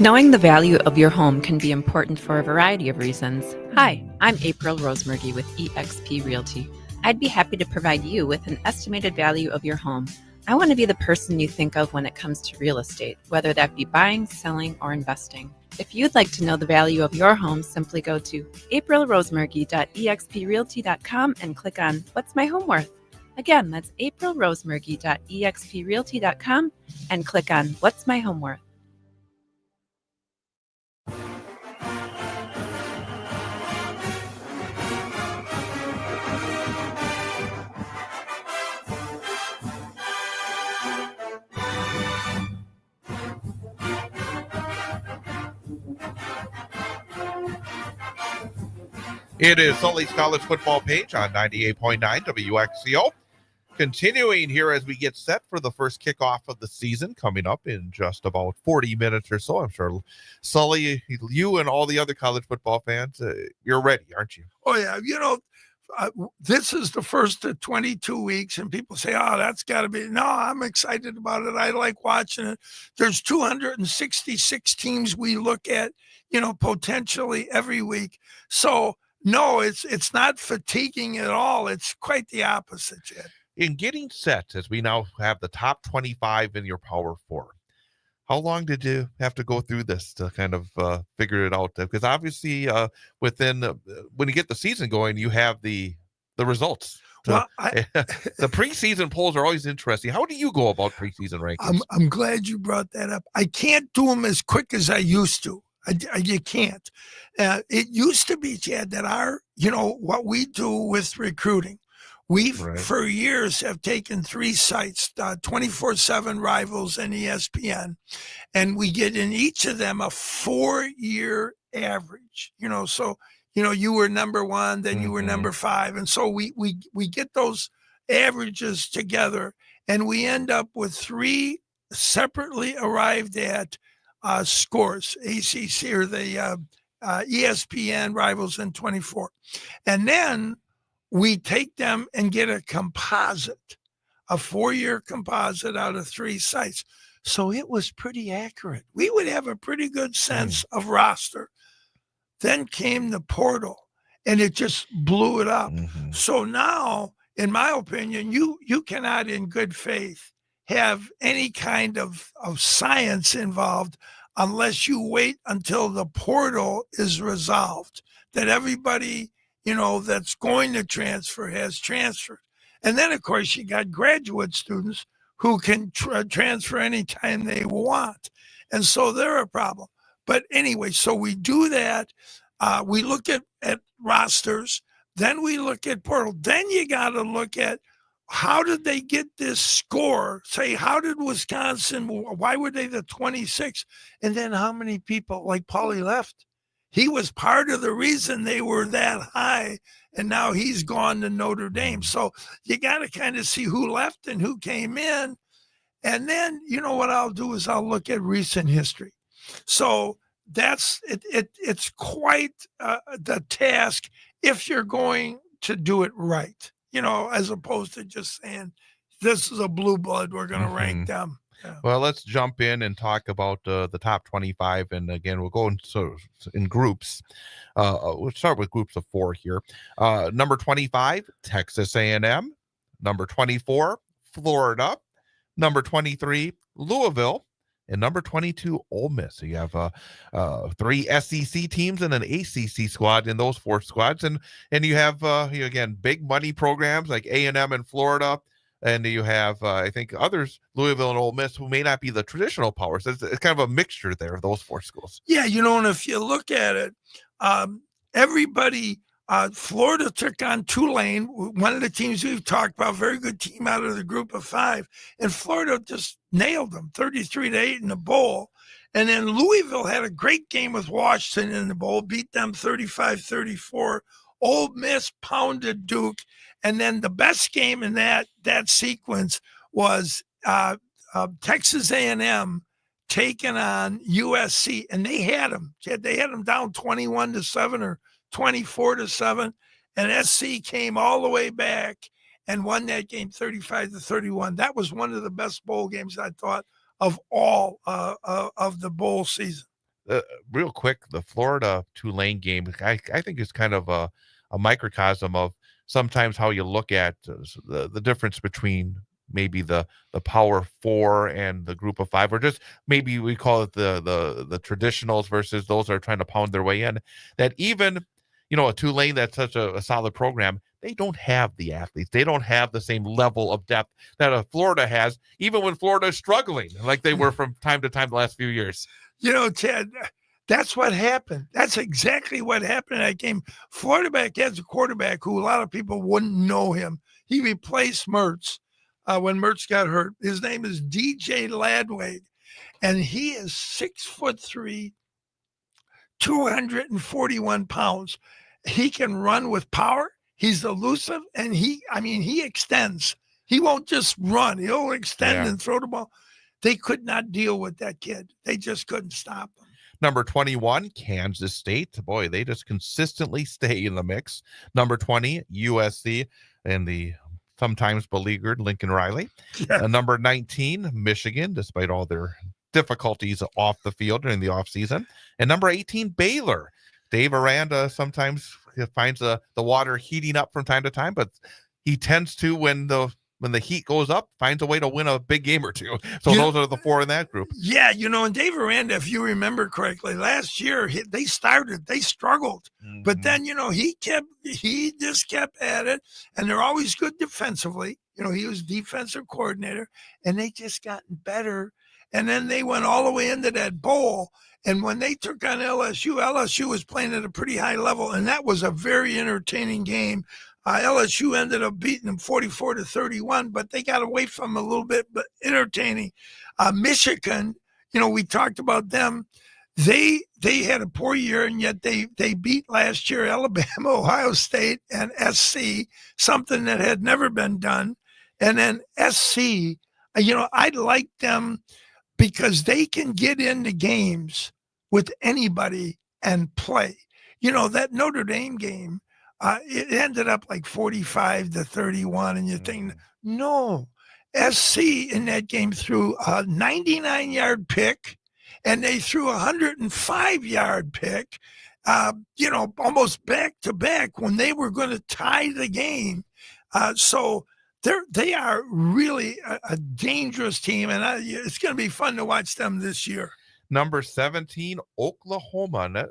Knowing the value of your home can be important for a variety of reasons. Hi, I'm April Rosemergy with eXp Realty. I'd be happy to provide you with an estimated value of your home. I want to be the person you think of when it comes to real estate, whether that be buying, selling, or investing. If you'd like to know the value of your home, simply go to aprilrosemergy.exprealty.com and click on What's My Home Worth? Again, that's aprilrosemergy.exprealty.com and click on What's My Home Worth? It is Sully's College Football Page on 98.9 WXCO. Continuing here as we get set for the first kickoff of the season coming up in just about 40 minutes or so. I'm sure, Sully, you and all the other college football fans, you're ready, aren't you? Oh, yeah. This is the first of 22 weeks, and people say, oh, that's got to be. No, I'm excited about it. I like watching it. There's 266 teams we look at, potentially every week. So, no, it's not fatiguing at all. It's quite the opposite, Jed. In getting set, as we now have the top 25 in your Power 4, how long did you have to go through this to kind of figure it out? Because obviously, when you get the season going, you have the results. Well, the preseason polls are always interesting. How do you go about preseason rankings? I'm glad you brought that up. I can't do them as quick as I used to. You can't. It used to be, Chad, that what we do with recruiting, for years have taken 3 sites, 24/7 Rivals and ESPN, and we get in each of them a 4-year average. So you were number 1, then you were number 5, and so we get those averages together, and we end up with 3 separately arrived at scores, ACC or the ESPN, Rivals, and 24. And then we take them and get a composite, a 4-year composite out of 3 sites. So it was pretty accurate. We would have a pretty good sense of roster. Then came the portal, and it just blew it up. So now, in my opinion, you cannot in good faith have any kind of science involved unless you wait until the portal is resolved, that everybody, that's going to transfer has transferred. And then, of course, you got graduate students who can transfer anytime they want. And so they're a problem. But anyway, so we do that. We look at rosters. Then we look at portal. Then you got to look at how did they get this score? Say, how did Wisconsin, why were they the 26th? And then how many people, like Paulie left? He was part of the reason they were that high, and now he's gone to Notre Dame. So you got to kind of see who left and who came in. And then, what I'll do is I'll look at recent history. So that's it. It's quite the task if you're going to do it right. As opposed to just saying, this is a blue blood, we're going to rank them. Yeah. Well, let's jump in and talk about the top 25. And again, we'll go in groups. We'll start with groups of 4 here. Number 25, Texas A&M. Number 24, Florida. Number 23, Louisville. And number 22, Ole Miss. So you have 3 SEC teams and an ACC squad in those 4 squads, and you have again big money programs like A&M and Florida, and you have I think others, Louisville and Ole Miss, who may not be the traditional powers. It's kind of a mixture there of those 4 schools. Yeah, and if you look at it, everybody Florida took on Tulane, one of the teams we've talked about, very good team out of the group of 5. And Florida just nailed them 33-8 in the bowl. And then Louisville had a great game with Washington in the bowl, beat them 35-34. Ole Miss pounded Duke. And then the best game in that sequence was Texas A&M taking on USC, and they had them. They had them down 21-7 or 24-7, and SC came all the way back and won that game 35-31. That was one of the best bowl games, I thought, of all of the bowl season. Real quick, the Florida Tulane game, I think is kind of a microcosm of sometimes how you look at the difference between maybe the Power 4 and the Group of 5, or just maybe we call it the traditionals versus those that are trying to pound their way in. That even, a Tulane that's such a solid program, they don't have the athletes. They don't have the same level of depth that a Florida has, even when Florida is struggling, like they were from time to time the last few years. Ted, that's what happened. That's exactly what happened in that game. Florida has a quarterback who a lot of people wouldn't know him. He replaced Mertz when Mertz got hurt. His name is DJ Ladwade, and he is 6'3", 241 pounds. He can run with power. He's elusive, and he extends. He won't just run. He'll extend and throw the ball. They could not deal with that kid. They just couldn't stop him. Number 21, Kansas State. Boy, they just consistently stay in the mix. Number 20, USC, and the sometimes beleaguered Lincoln Riley. Yeah. Number 19, Michigan, despite all their difficulties off the field during the offseason. And number 18, Baylor. Dave Aranda sometimes finds the water heating up from time to time, but he tends to, when the heat goes up, finds a way to win a big game or two. So those are the 4 in that group. Yeah, and Dave Aranda, if you remember correctly, last year they struggled, but then he just kept at it, and they're always good defensively. He was defensive coordinator, and they just gotten better. And then they went all the way into that bowl. And when they took on LSU was playing at a pretty high level, and that was a very entertaining game. LSU ended up beating them 44-31, but they got away from them a little bit, but entertaining. Michigan, we talked about them. They had a poor year, and yet they beat last year Alabama, Ohio State, and SC, something that had never been done. And then SC, I like them because they can get into games with anybody and play. That Notre Dame game, it ended up like 45-31, and you think, no, SC in that game threw a 99-yard pick, and they threw a 105-yard pick, almost back to back when they were going to tie the game. So they are really a dangerous team, and it's going to be fun to watch them this year. Number 17, Oklahoma. Now,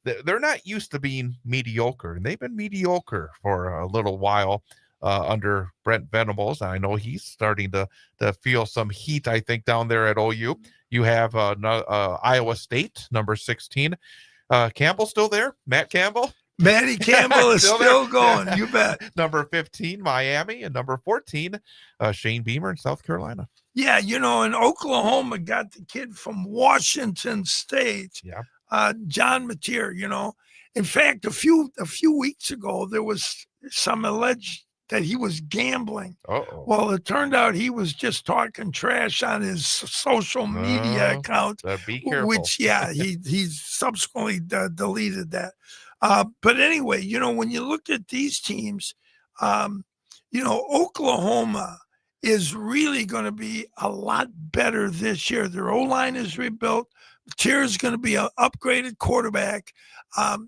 they're not used to being mediocre, and they've been mediocre for a little while under Brent Venables. I know he's starting to feel some heat, I think, down there at OU. You have Iowa State, number 16. Campbell still there? Matt Campbell? Matty Campbell is still going. You bet. Number 15, Miami, and number 14, Shane Beamer in South Carolina. Yeah, and Oklahoma got the kid from Washington State, John Mateer. In fact, a few weeks ago, there was some alleged that he was gambling. Well, it turned out he was just talking trash on his social media account, be careful. Which, he subsequently deleted that. But anyway, when you look at these teams, Oklahoma is really going to be a lot better this year. Their O-line is rebuilt. Mateer is going to be an upgraded quarterback.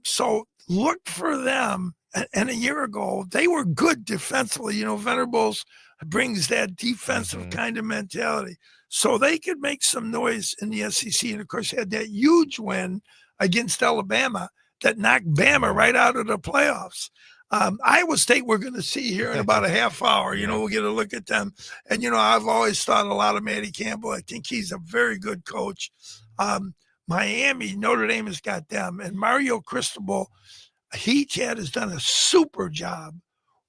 So look for them. And a year ago, they were good defensively. Venables brings that defensive kind of mentality. So they could make some noise in the SEC. And, of course, had that huge win against Alabama that knocked Bama right out of the playoffs. Iowa State we're going to see here in about a half hour. We'll get a look at them. And, I've always thought a lot of Matty Campbell. I think he's a very good coach. Miami, Notre Dame has got them. And Mario Cristobal, Chad has done a super job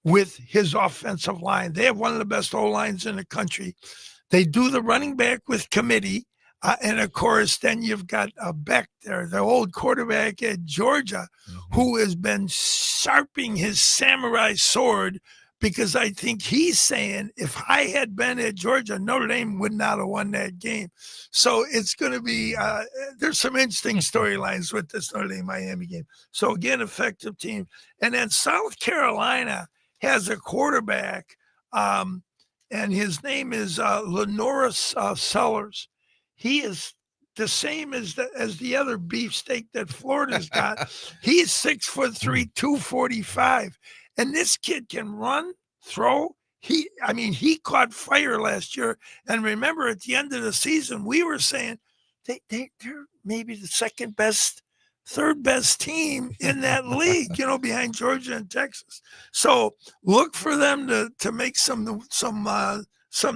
with his offensive line. They have one of the best O-lines in the country. They do the running back with committee. And, of course, then you've got Beck there, the old quarterback at Georgia, who has been sharpening his samurai sword, because I think he's saying, if I had been at Georgia, Notre Dame would not have won that game. So it's going to be there's some interesting storylines with this Notre Dame-Miami game. So, again, effective team. And then South Carolina has a quarterback, and his name is Lenoris Sellers. He is the same as the other beefsteak that Florida's got. He's 6'3", 245, and this kid can run, throw. He caught fire last year. And remember, at the end of the season, we were saying they're maybe the second best, third best team in that league, behind Georgia and Texas. So look for them to make some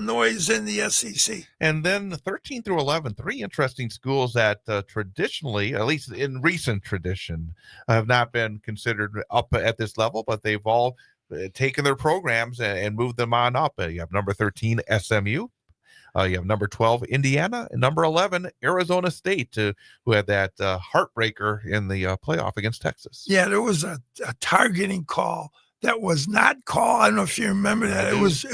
noise in the SEC. And then 13 through 11, three interesting schools that traditionally, at least in recent tradition, have not been considered up at this level, but they've all taken their programs and moved them on up. You have number 13, SMU. You have number 12, Indiana, and number 11, Arizona State, who had that heartbreaker in the playoff against Texas. Yeah, there was a targeting call that was not called. I don't know if you remember that. It was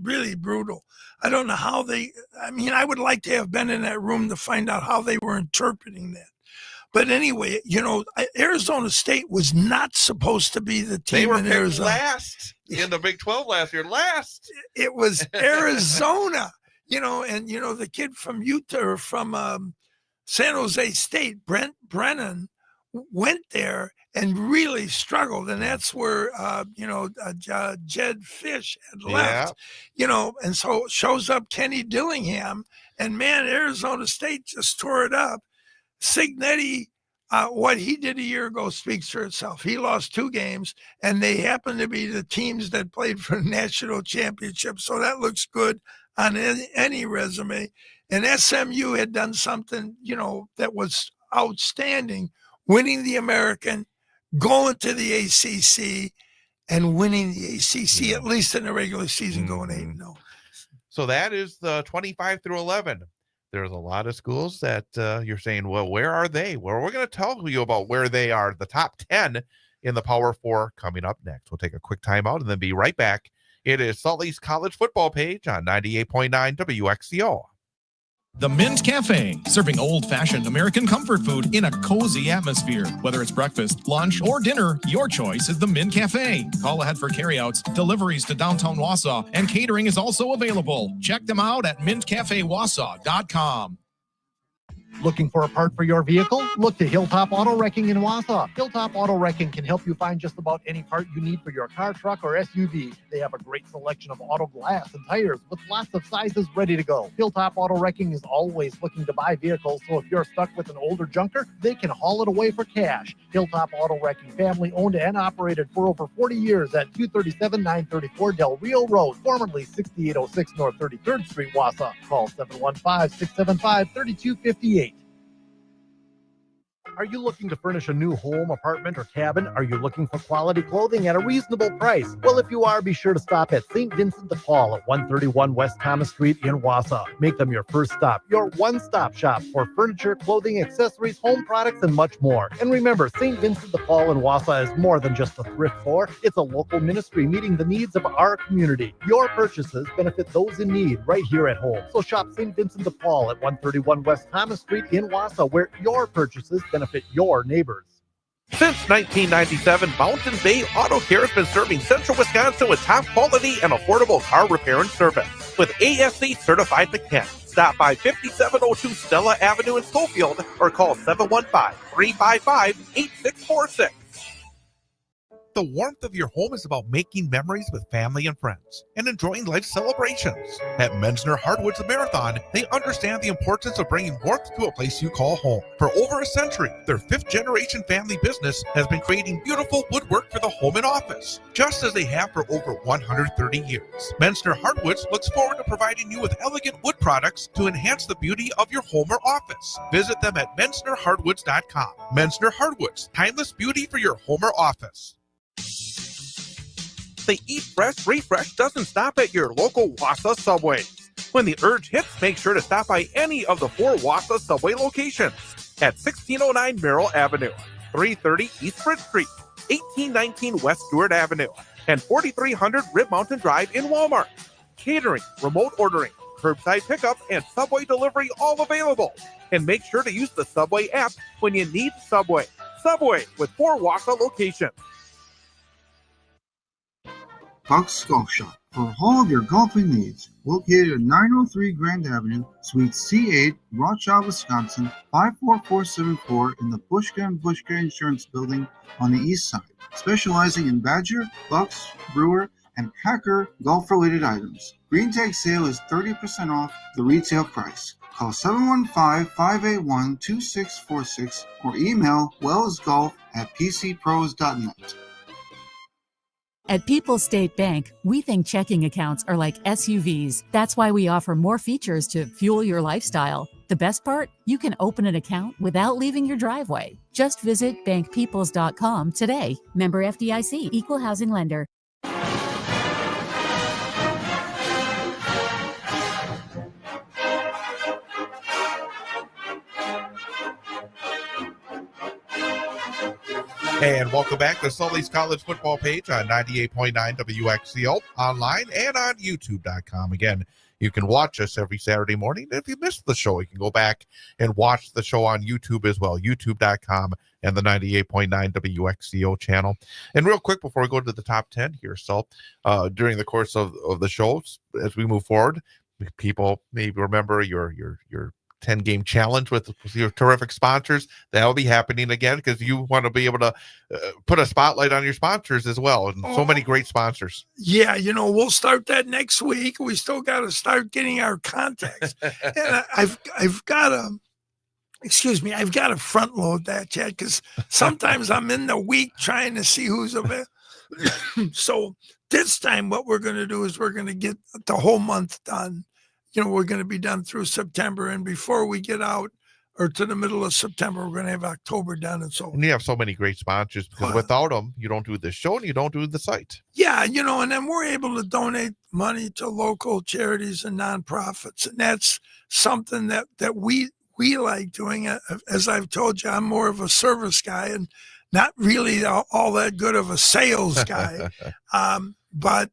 really brutal. I don't know how I would like to have been in that room to find out how they were interpreting that. But anyway, Arizona State was not supposed to be the team. They were in picked Arizona last in the Big 12 last year. Last. It was Arizona, and the kid from Utah or from San Jose State, Brent Brennan, went there and really struggled, and that's where Jed Fish had left. And so shows up Kenny Dillingham, and man, Arizona State just tore it up. Signetti, what he did a year ago speaks for itself. He lost 2 games, and they happen to be the teams that played for the national championship. So that looks good on any resume. And SMU had done something, that was outstanding, winning the American, going to the ACC, and winning the ACC, at least in the regular season, going 8-0. So that is the 25 through 11. There's a lot of schools that you're saying, well, where are they? Well, we're going to tell you about where they are, the top 10 in the Power 4 coming up next. We'll take a quick time out and then be right back. It is Sully's college football page on 98.9 WXCO. The Mint Cafe, serving old-fashioned American comfort food in a cozy atmosphere. Whether it's breakfast, lunch, or dinner, your choice is the Mint Cafe. Call ahead for carryouts, deliveries to downtown Wausau, and catering is also available. Check them out at mintcafewausau.com. Looking for a part for your vehicle? Look to Hilltop Auto Wrecking in Wausau. Hilltop Auto Wrecking can help you find just about any part you need for your car, truck, or SUV. They have a great selection of auto glass and tires with lots of sizes ready to go. Hilltop Auto Wrecking is always looking to buy vehicles, so if you're stuck with an older junker, they can haul it away for cash. Hilltop Auto Wrecking, family owned and operated for over 40 years at 237-934 Del Rio Road, formerly 6806 North 33rd Street, Wausau. Call 715-675-3258. Are you looking to furnish a new home, apartment, or cabin? Are you looking for quality clothing at a reasonable price? Well, if you are, be sure to stop at St. Vincent de Paul at 131 West Thomas Street in Wausau. Make them your first stop, your one-stop shop for furniture, clothing, accessories, home products, and much more. And remember, St. Vincent de Paul in Wausau is more than just a thrift store. It's a local ministry meeting the needs of our community. Your purchases benefit those in need right here at home. So shop St. Vincent de Paul at 131 West Thomas Street in Wausau, where your purchases benefit your neighbors. Since 1997, Mountain Bay Auto Care has been serving Central Wisconsin with top quality and affordable car repair and service. With ASC certified mechanics. Stop by 5702 Stella Avenue in Schofield or call 715-355-8646. The warmth of your home is about making memories with family and friends and enjoying life celebrations. At Menzner Hardwoods Marathon, they understand the importance of bringing warmth to a place you call home. For over a century, their fifth-generation family business has been creating beautiful woodwork for the home and office, just as they have for over 130 years. Menzner Hardwoods looks forward to providing you with elegant wood products to enhance the beauty of your home or office. Visit them at menznerhardwoods.com. Menzner Hardwoods, timeless beauty for your home or office. The Eat Fresh Refresh doesn't stop at your local Wausau Subways. When the urge hits, make sure to stop by any of the 4 Wausau Subway locations at 1609 Merrill Avenue, 330 East Bridge Street, 1819 West Stewart Avenue, and 4300 Rib Mountain Drive in Walmart. Catering, remote ordering, curbside pickup, and Subway delivery all available. And make sure to use the Subway app when you need Subway. Subway with 4 Wausau locations. Buck's Golf Shop for all of your golfing needs. Located at 903 Grand Avenue, Suite C8, Rothschild, Wisconsin, 54474 in the Bushka & Bushka Insurance Building on the east side. Specializing in Badger, Bucks, Brewer, and Hacker golf-related items. Green Tag sale is 30% off the retail price. Call 715-581-2646 or email wellsgolf@pcpros.net. At People's State Bank, we think checking accounts are like SUVs. That's why we offer more features to fuel your lifestyle. The best part? You can open an account without leaving your driveway. Just visit bankpeoples.com today. Member FDIC, Equal Housing Lender. And welcome back to Sully's College Football Page on 98.9 WXCO, online and on YouTube.com. Again, you can watch us every Saturday morning. If you missed the show, you can go back and watch the show on YouTube as well, youtube.com and the 98.9 WXCO channel. And real quick, before we go to the top 10 here, so during the course of the shows, as we move forward, people maybe remember your 10-game challenge with your terrific sponsors. That'll be happening again because you want to be able to put a spotlight on your sponsors as well. And so many great sponsors. Yeah, we'll start that next week. We still got to start getting our contacts. And I've got to front load that, Chad, because sometimes I'm in the week trying to see who's available. So this time what we're going to do is we're going to get the whole month done. We're going to be done through September, and before we get out or to the middle of September, we're going to have October done. And you have so many great sponsors because without them, you don't do the show and you don't do the site. Yeah, and then we're able to donate money to local charities and nonprofits, and that's something that we like doing. As I've told you, I'm more of a service guy and not really all that good of a sales guy. But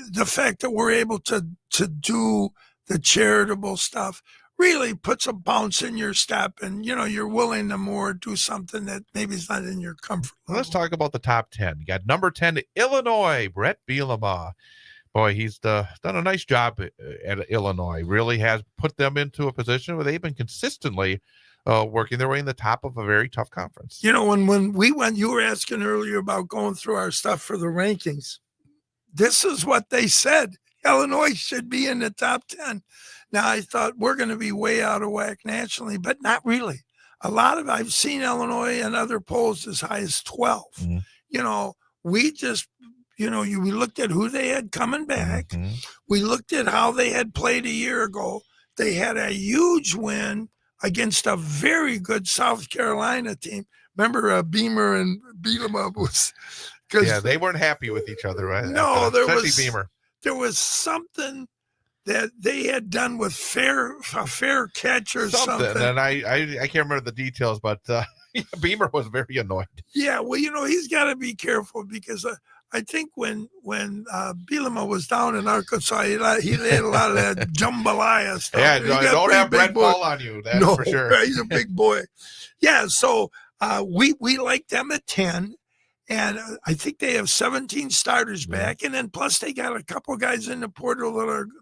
the fact that we're able to do the charitable stuff really puts a bounce in your step, and you're willing to more do something that maybe is not in your comfort level. Let's talk about the top 10. You got number 10, Illinois, Brett Bielema. Boy, he's done a nice job at Illinois. Really has put them into a position where they've been consistently working their way in the top of a very tough conference. When we went, you were asking earlier about going through our stuff for the rankings. This is what they said. Illinois should be in the top 10. Now, I thought we're going to be way out of whack nationally, but not really. I've seen Illinois and other polls as high as 12. Mm-hmm. We just, we looked at who they had coming back. Mm-hmm. We looked at how they had played a year ago. They had a huge win against a very good South Carolina team. Remember Beamer and Bielema was... Yeah, they weren't happy with each other, right? No, Beamer. There was something that they had done with a fair catch or something. And I can't remember the details, but Beamer was very annoyed. Yeah, well, he's got to be careful because I think when Bielema was down in Arkansas, he had a lot of that jambalaya stuff. Yeah, don't have Brett Paul on you. That's for sure. He's a big boy. Yeah, so we like them at 10. And I think they have 17 starters back, and then plus they got a couple guys in the portal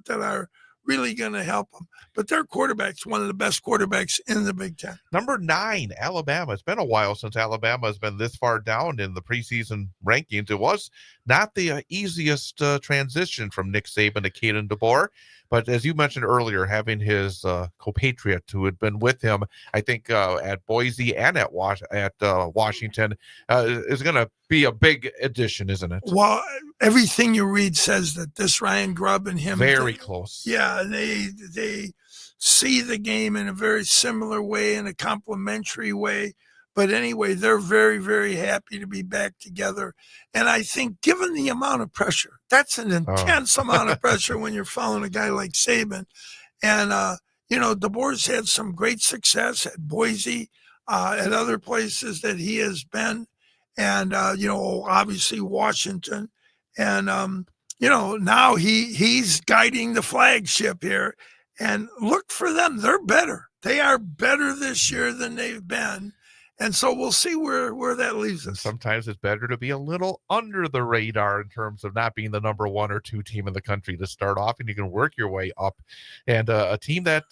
that are really going to help them. But their quarterback's one of the best quarterbacks in the Big Ten. Number 9, Alabama. It's been a while since Alabama has been this far down in the preseason rankings. It was not the easiest transition from Nick Saban to Caden DeBoer. But as you mentioned earlier, having his compatriot who had been with him, I think at Boise and at Washington, is going to be a big addition, isn't it? Well, everything you read says that this Ryan Grubb and him very close. Yeah, they see the game in a very similar way, in a complementary way. But anyway, they're very, very happy to be back together. And I think given the amount of pressure, that's an intense amount of pressure when you're following a guy like Saban. And, DeBoer's had some great success at Boise, at other places that he has been. And, obviously Washington. And, now he's guiding the flagship here. And look for them. They're better. They are better this year than they've been. And so we'll see where that leaves us. Sometimes it's better to be a little under the radar in terms of not being the number 1 or 2 team in the country to start off, and you can work your way up. And a team that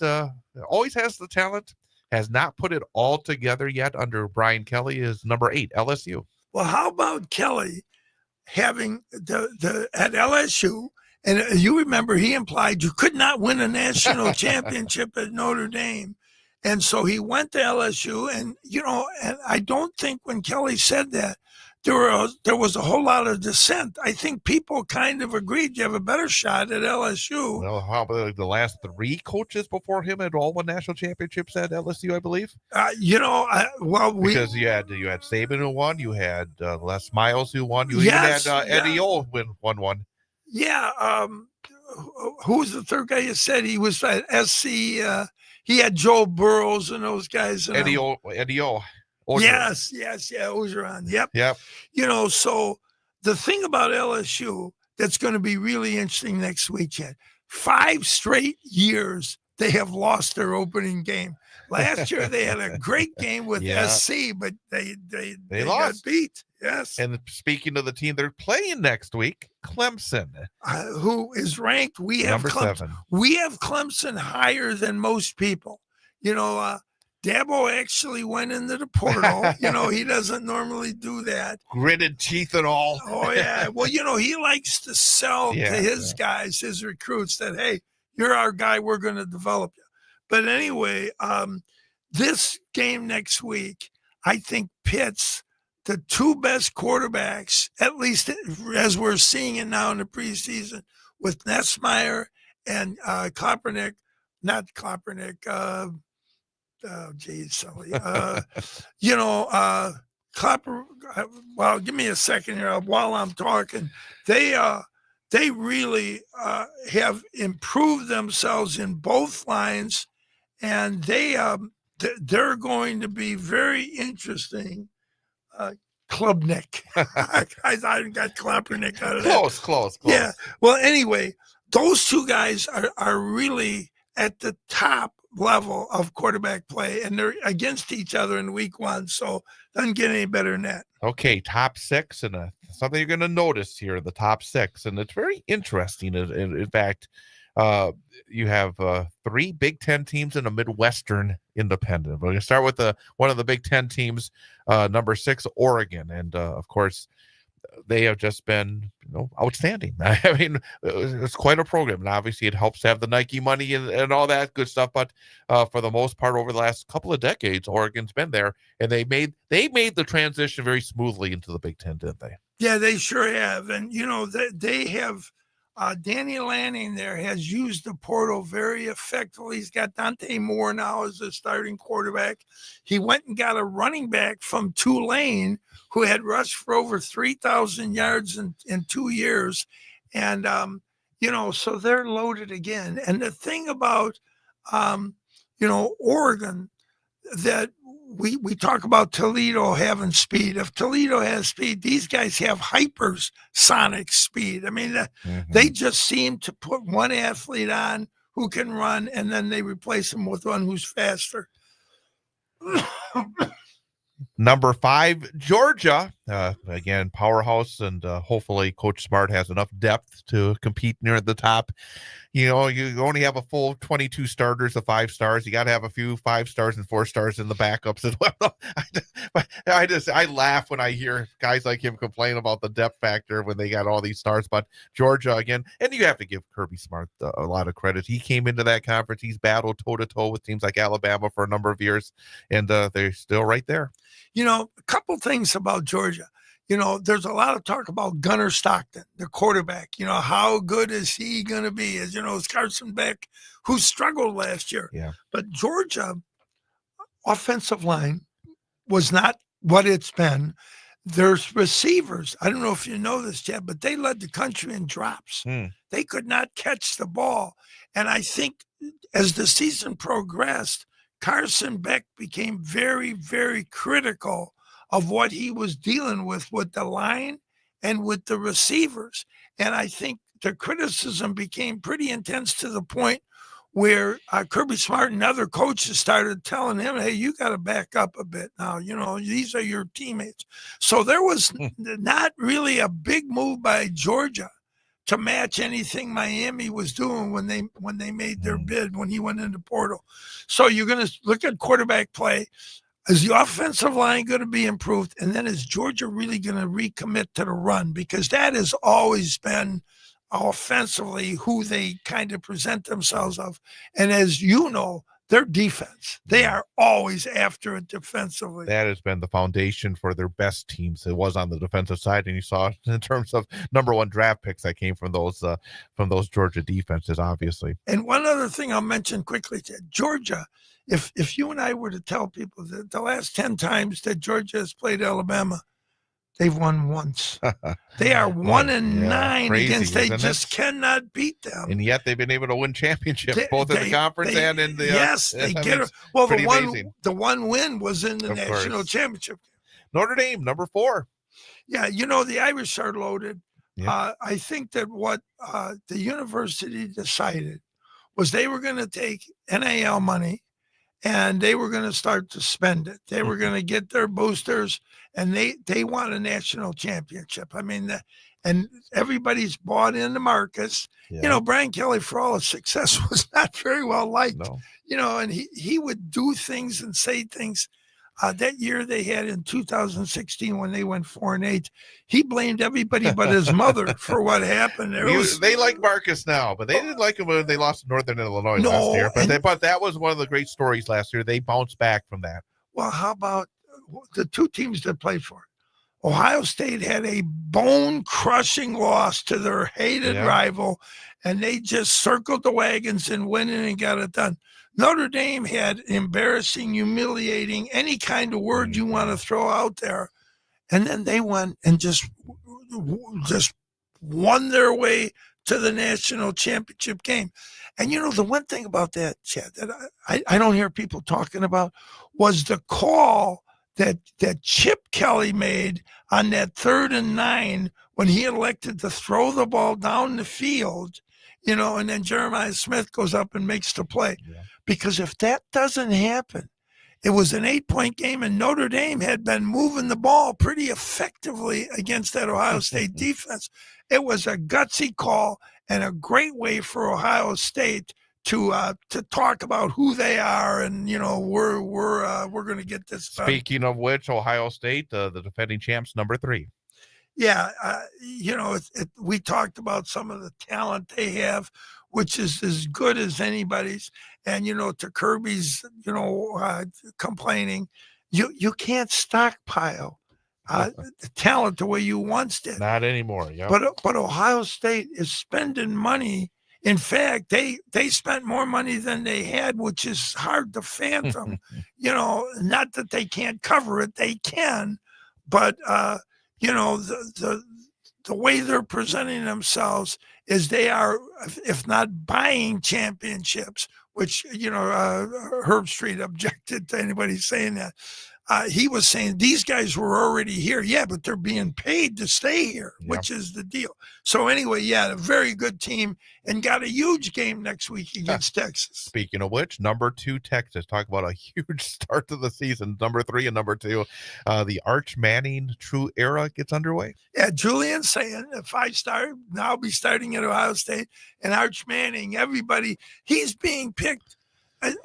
always has the talent, has not put it all together yet under Brian Kelly, is number 8, LSU. Well, how about Kelly having the at LSU? And you remember he implied you could not win a national championship at Notre Dame. And so he went to LSU, and, and I don't think when Kelly said that, there was a whole lot of dissent. I think people kind of agreed you have a better shot at LSU. Well, how about the last 3 coaches before him had all won national championships at LSU, I believe? Because you had Saban who won, you had Les Miles who won, you even had Eddie O won one. Yeah, who was the third guy you said? He was at SC. He had Joe Burrows and those guys. And Eddie O. Yes, Ogeron. Yep. So the thing about LSU that's going to be really interesting next weekend, 5 straight years they have lost their opening game. Last year they had a great game with SC, but they got beat. Yes. And speaking of the team they're playing next week, Clemson, who is ranked. We have number 7. We have Clemson higher than most people. Dabo actually went into the portal. He doesn't normally do that. Gritted teeth and all. Oh, yeah. Well, he likes to sell to his guys, his recruits, that, hey, you're our guy. We're going to develop you. But anyway, this game next week, I think pits the 2 best quarterbacks, at least as we're seeing it now in the preseason, with Nessmeyer and Sully. Well, give me a second here while I'm talking. They really have improved themselves in both lines, and they're going to be very interesting. Klubnik. I got Kloppernick out of that. Close. Yeah. Well, anyway, those 2 guys are really at the top level of quarterback play, and they're against each other in week 1. So doesn't get any better than that. Okay, top 6, and something you're going to notice here, the top 6, and it's very interesting. In fact, you have 3 Big Ten teams and a Midwestern independent. We're going to start with one of the Big Ten teams, number 6, Oregon. And, of course, they have just been outstanding. I mean, it's quite a program. And obviously, it helps to have the Nike money and all that good stuff. But for the most part, over the last couple of decades, Oregon's been there. And they made the transition very smoothly into the Big Ten, didn't they? Yeah, they sure have. And, they have Danny Lanning there has used the portal very effectively. He's got Dante Moore now as a starting quarterback. He went and got a running back from Tulane who had rushed for over 3,000 yards in 2 years. And, so they're loaded again. And the thing about, Oregon, that we talk about Toledo having speed. If Toledo has speed, these guys have hypersonic speed. I mean, they just seem to put one athlete on who can run, and then they replace him with one who's faster. Number 5, Georgia. Again, powerhouse, and hopefully Coach Smart has enough depth to compete near the top. You know, you only have a full 22 starters of 5 stars. You got to have a few 5 stars and 4 stars in the backups as well. I laugh when I hear guys like him complain about the depth factor when they got all these stars. But Georgia, again, and you have to give Kirby Smart a lot of credit. He came into that conference. He's battled toe-to-toe with teams like Alabama for a number of years, and they're still right there. You know, a couple things about Georgia. You know, there's a lot of talk about Gunnar Stockton, the quarterback. You know, how good is he going to be? As you know, it's Carson Beck, who struggled last year. Yeah. But Georgia offensive line was not what it's been. There's receivers. I don't know if you know this, Chad, but they led the country in drops. They could not catch the ball. And I think as the season progressed, Carson Beck became very, very critical of what he was dealing with the line and with the receivers. And I think the criticism became pretty intense to the point where Kirby Smart and other coaches started telling him, hey, you got to back up a bit now. You know, these are your teammates. So there was not really a big move by Georgia to match anything Miami was doing when they made their bid, when he went into portal. So you're going to look at quarterback play. Is the offensive line going to be improved? And then is Georgia really going to recommit to the run? Because that has always been offensively who they kind of present themselves of. And as you know, their defense, they are always after it defensively. That has been the foundation for their best teams. It was on the defensive side, and you saw it in terms of number 1 draft picks that came from those Georgia defenses, obviously. And one other thing I'll mention quickly, Georgia, if you and I were to tell people that the last 10 times that Georgia has played Alabama, they've won once. They are 1-9 crazy, against. They just cannot beat them. And yet they've been able to win championships both in the conference and in the. Yes, they get it. Well, amazing. the one win was in the national championship. Notre Dame, number 4. Yeah, you know, the Irish are loaded. Yeah. I think that what the university decided was they were going to take NIL money and they were going to start to spend it. They were going to get their boosters, and they want a national championship. I mean, and everybody's bought into Marcus. Yeah. You know, Brian Kelly, for all his success, was not very well liked. No. You know, and he would do things and say things. That year they had in 2016 when they went 4-8, he blamed everybody but his mother for what happened. They like Marcus now, but they didn't like him when they lost to Northern Illinois last year. But that was one of the great stories last year. They bounced back from that. Well, how about the 2 teams that played for it? Ohio State had a bone-crushing loss to their hated rival, and they just circled the wagons and went in and got it done. Notre Dame had embarrassing, humiliating, any kind of word you want to throw out there. And then they went and just won their way to the national championship game. And, you know, the one thing about that, Chad, that I don't hear people talking about was the call that Chip Kelly made on that 3rd and 9 when he elected to throw the ball down the field, you know, and then Jeremiah Smith goes up and makes the play. Yeah. Because if that doesn't happen, it was an 8-point game, and Notre Dame had been moving the ball pretty effectively against that Ohio State defense. It was a gutsy call and a great way for Ohio State to talk about who they are, and you know we're going to get this done. Speaking of which, Ohio State, the defending champs, number 3. Yeah, you know, we talked about some of the talent they have, which is as good as anybody's. And, you know, to Kirby's, you know, complaining, you can't stockpile the talent the way you once did. Not anymore, yeah. But Ohio State is spending money. In fact, they spent more money than they had, which is hard to fathom. You know, not that they can't cover it, they can, but you know, the way they're presenting themselves is they are, if not buying championships, which, you know, Herb Street objected to anybody saying that. he was saying these guys were already here. Yeah, but they're being paid to stay here, which is the deal. So anyway, yeah, a very good team and got a huge game next week against Texas. Speaking of which, number 2 Texas. Talk about a huge start to the season. Number 3 and number 2. The Arch Manning true era gets underway. Yeah, Julian saying a 5-star now be starting at Ohio State, and Arch Manning, everybody, he's being picked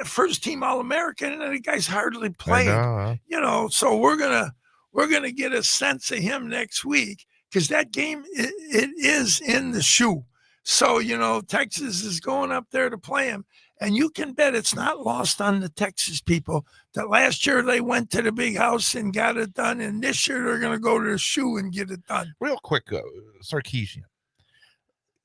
first team All-American, and the guy's hardly played. You know, so we're gonna get a sense of him next week because that game it is in the shoe. So you know, Texas is going up there to play him, and you can bet it's not lost on the Texas people that last year they went to the big house and got it done, and this year they're gonna go to the shoe and get it done. Real quick, Sarkeesian.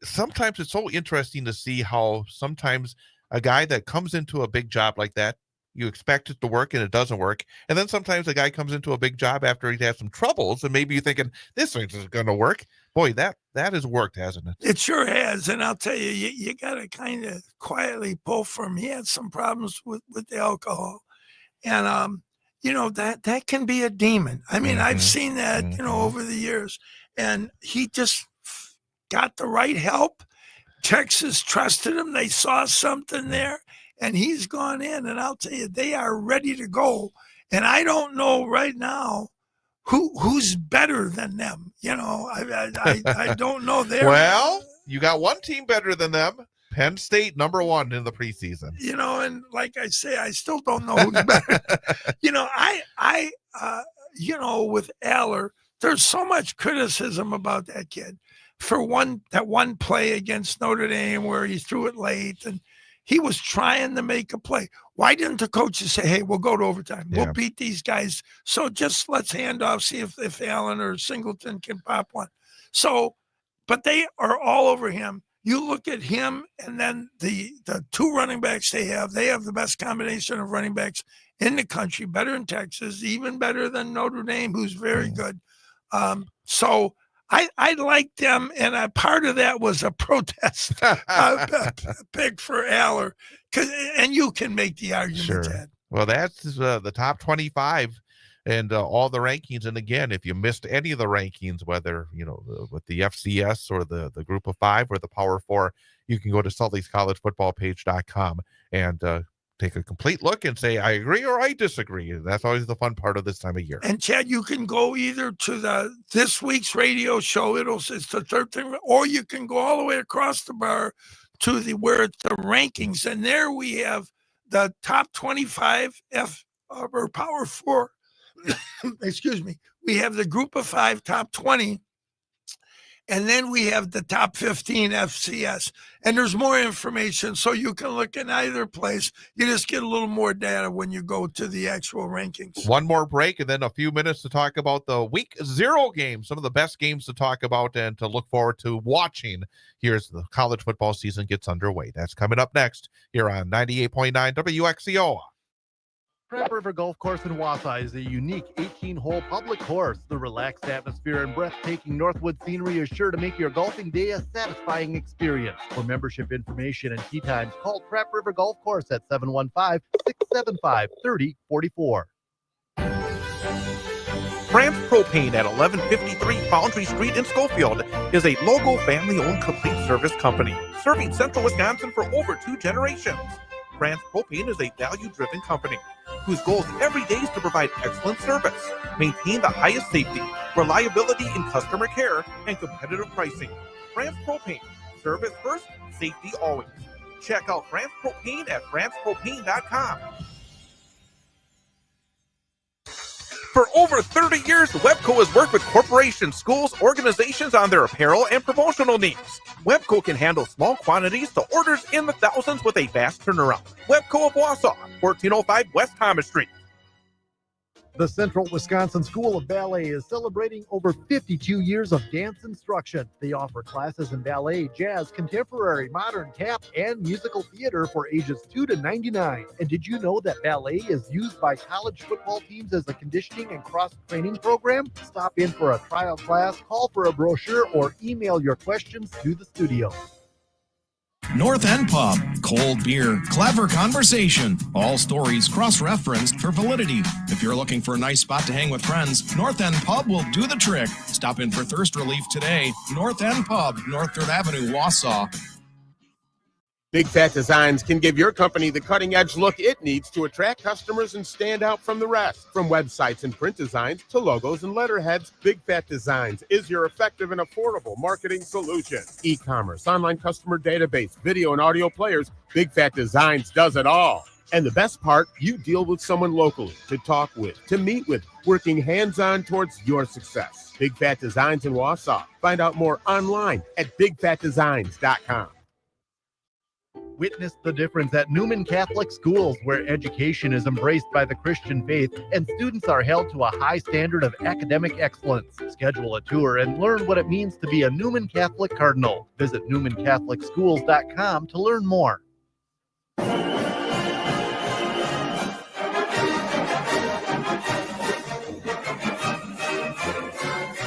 Sometimes it's so interesting to see how sometimes a guy that comes into a big job like that, you expect it to work and it doesn't work. And then sometimes a guy comes into a big job after he's had some troubles and maybe you're thinking, this isn't going to work. Boy, that has worked, hasn't it? It sure has. And I'll tell you, you got to kind of quietly pull from him. He had some problems with the alcohol. And, you know, that can be a demon. I mean, I've seen that, you know, over the years. And he just got the right help. Texas trusted him. They saw something there, and he's gone in. And I'll tell you, they are ready to go. And I don't know right now who's better than them. You know, I don't know. Well, you got one team better than them. Penn State, number 1 in the preseason. You know, and like I say, I still don't know who's better. You know, you know, with Aller, there's so much criticism about that kid. For that one play against Notre Dame where he threw it late and he was trying to make a play. Why didn't the coaches say, hey, we'll go to overtime. Yeah. We'll beat these guys. So just let's hand off, see if Allen or Singleton can pop one. So, but they are all over him. You look at him and then the 2 running backs they have the best combination of running backs in the country, better in Texas, even better than Notre Dame, who's very good. So I liked them, and a part of that was a protest pick for Aller, and you can make the argument. Sure. Well, that's the top 25 and all the rankings. And again, if you missed any of the rankings, whether you know with the FCS or the Group of 5 or the Power 4, you can go to Sully's collegefootballpage.com and take a complete look and say, I agree or I disagree. That's always the fun part of this time of year. And Chad, you can go either to this week's radio show, it's the 13th, or you can go all the way across the bar to where it's the rankings. And there we have the top 25 or Power 4. Excuse me. We have the Group of 5 top 20. And then we have the top 15 FCS. And there's more information, so you can look in either place. You just get a little more data when you go to the actual rankings. One more break, and then a few minutes to talk about the Week 0 games, some of the best games to talk about and to look forward to watching here as the college football season gets underway. That's coming up next here on 98.9 WXCO. Crab River Golf Course in Wausau is a unique 18-hole public course. The relaxed atmosphere and breathtaking Northwood scenery is sure to make your golfing day a satisfying experience. For membership information and tee times, call Crab River Golf Course at 715-675-3044. France Propane at 1153 Foundry Street in Schofield is a local family-owned complete service company serving central Wisconsin for over 2 generations. France Propane is a value-driven company whose goal every day is to provide excellent service, maintain the highest safety, reliability in customer care, and competitive pricing. France Propane, service first, safety always. Check out France Propane at francepropane.com. For over 30 years, Webco has worked with corporations, schools, organizations on their apparel and promotional needs. Webco can handle small quantities to orders in the thousands with a fast turnaround. Webco of Wausau, 1405 West Thomas Street. The Central Wisconsin School of Ballet is celebrating over 52 years of dance instruction. They offer classes in ballet, jazz, contemporary, modern, tap, and musical theater for ages 2 to 99. And did you know that ballet is used by college football teams as a conditioning and cross-training program? Stop in for a trial class, call for a brochure, or email your questions to the studio. North End Pub, cold beer, clever conversation, all stories cross-referenced for validity. If you're looking for a nice spot to hang with friends, North End Pub will do the trick. Stop in for thirst relief today. North End Pub, North 3rd Avenue, Wausau. Big Fat Designs can give your company the cutting-edge look it needs to attract customers and stand out from the rest. From websites and print designs to logos and letterheads, Big Fat Designs is your effective and affordable marketing solution. E-commerce, online customer database, video and audio players, Big Fat Designs does it all. And the best part, you deal with someone locally to talk with, to meet with, working hands-on towards your success. Big Fat Designs in Wausau. Find out more online at bigfatdesigns.com. Witness the difference at Newman Catholic Schools, where education is embraced by the Christian faith and students are held to a high standard of academic excellence. Schedule a tour and learn what it means to be a Newman Catholic Cardinal. Visit newmancatholicschools.com to learn more.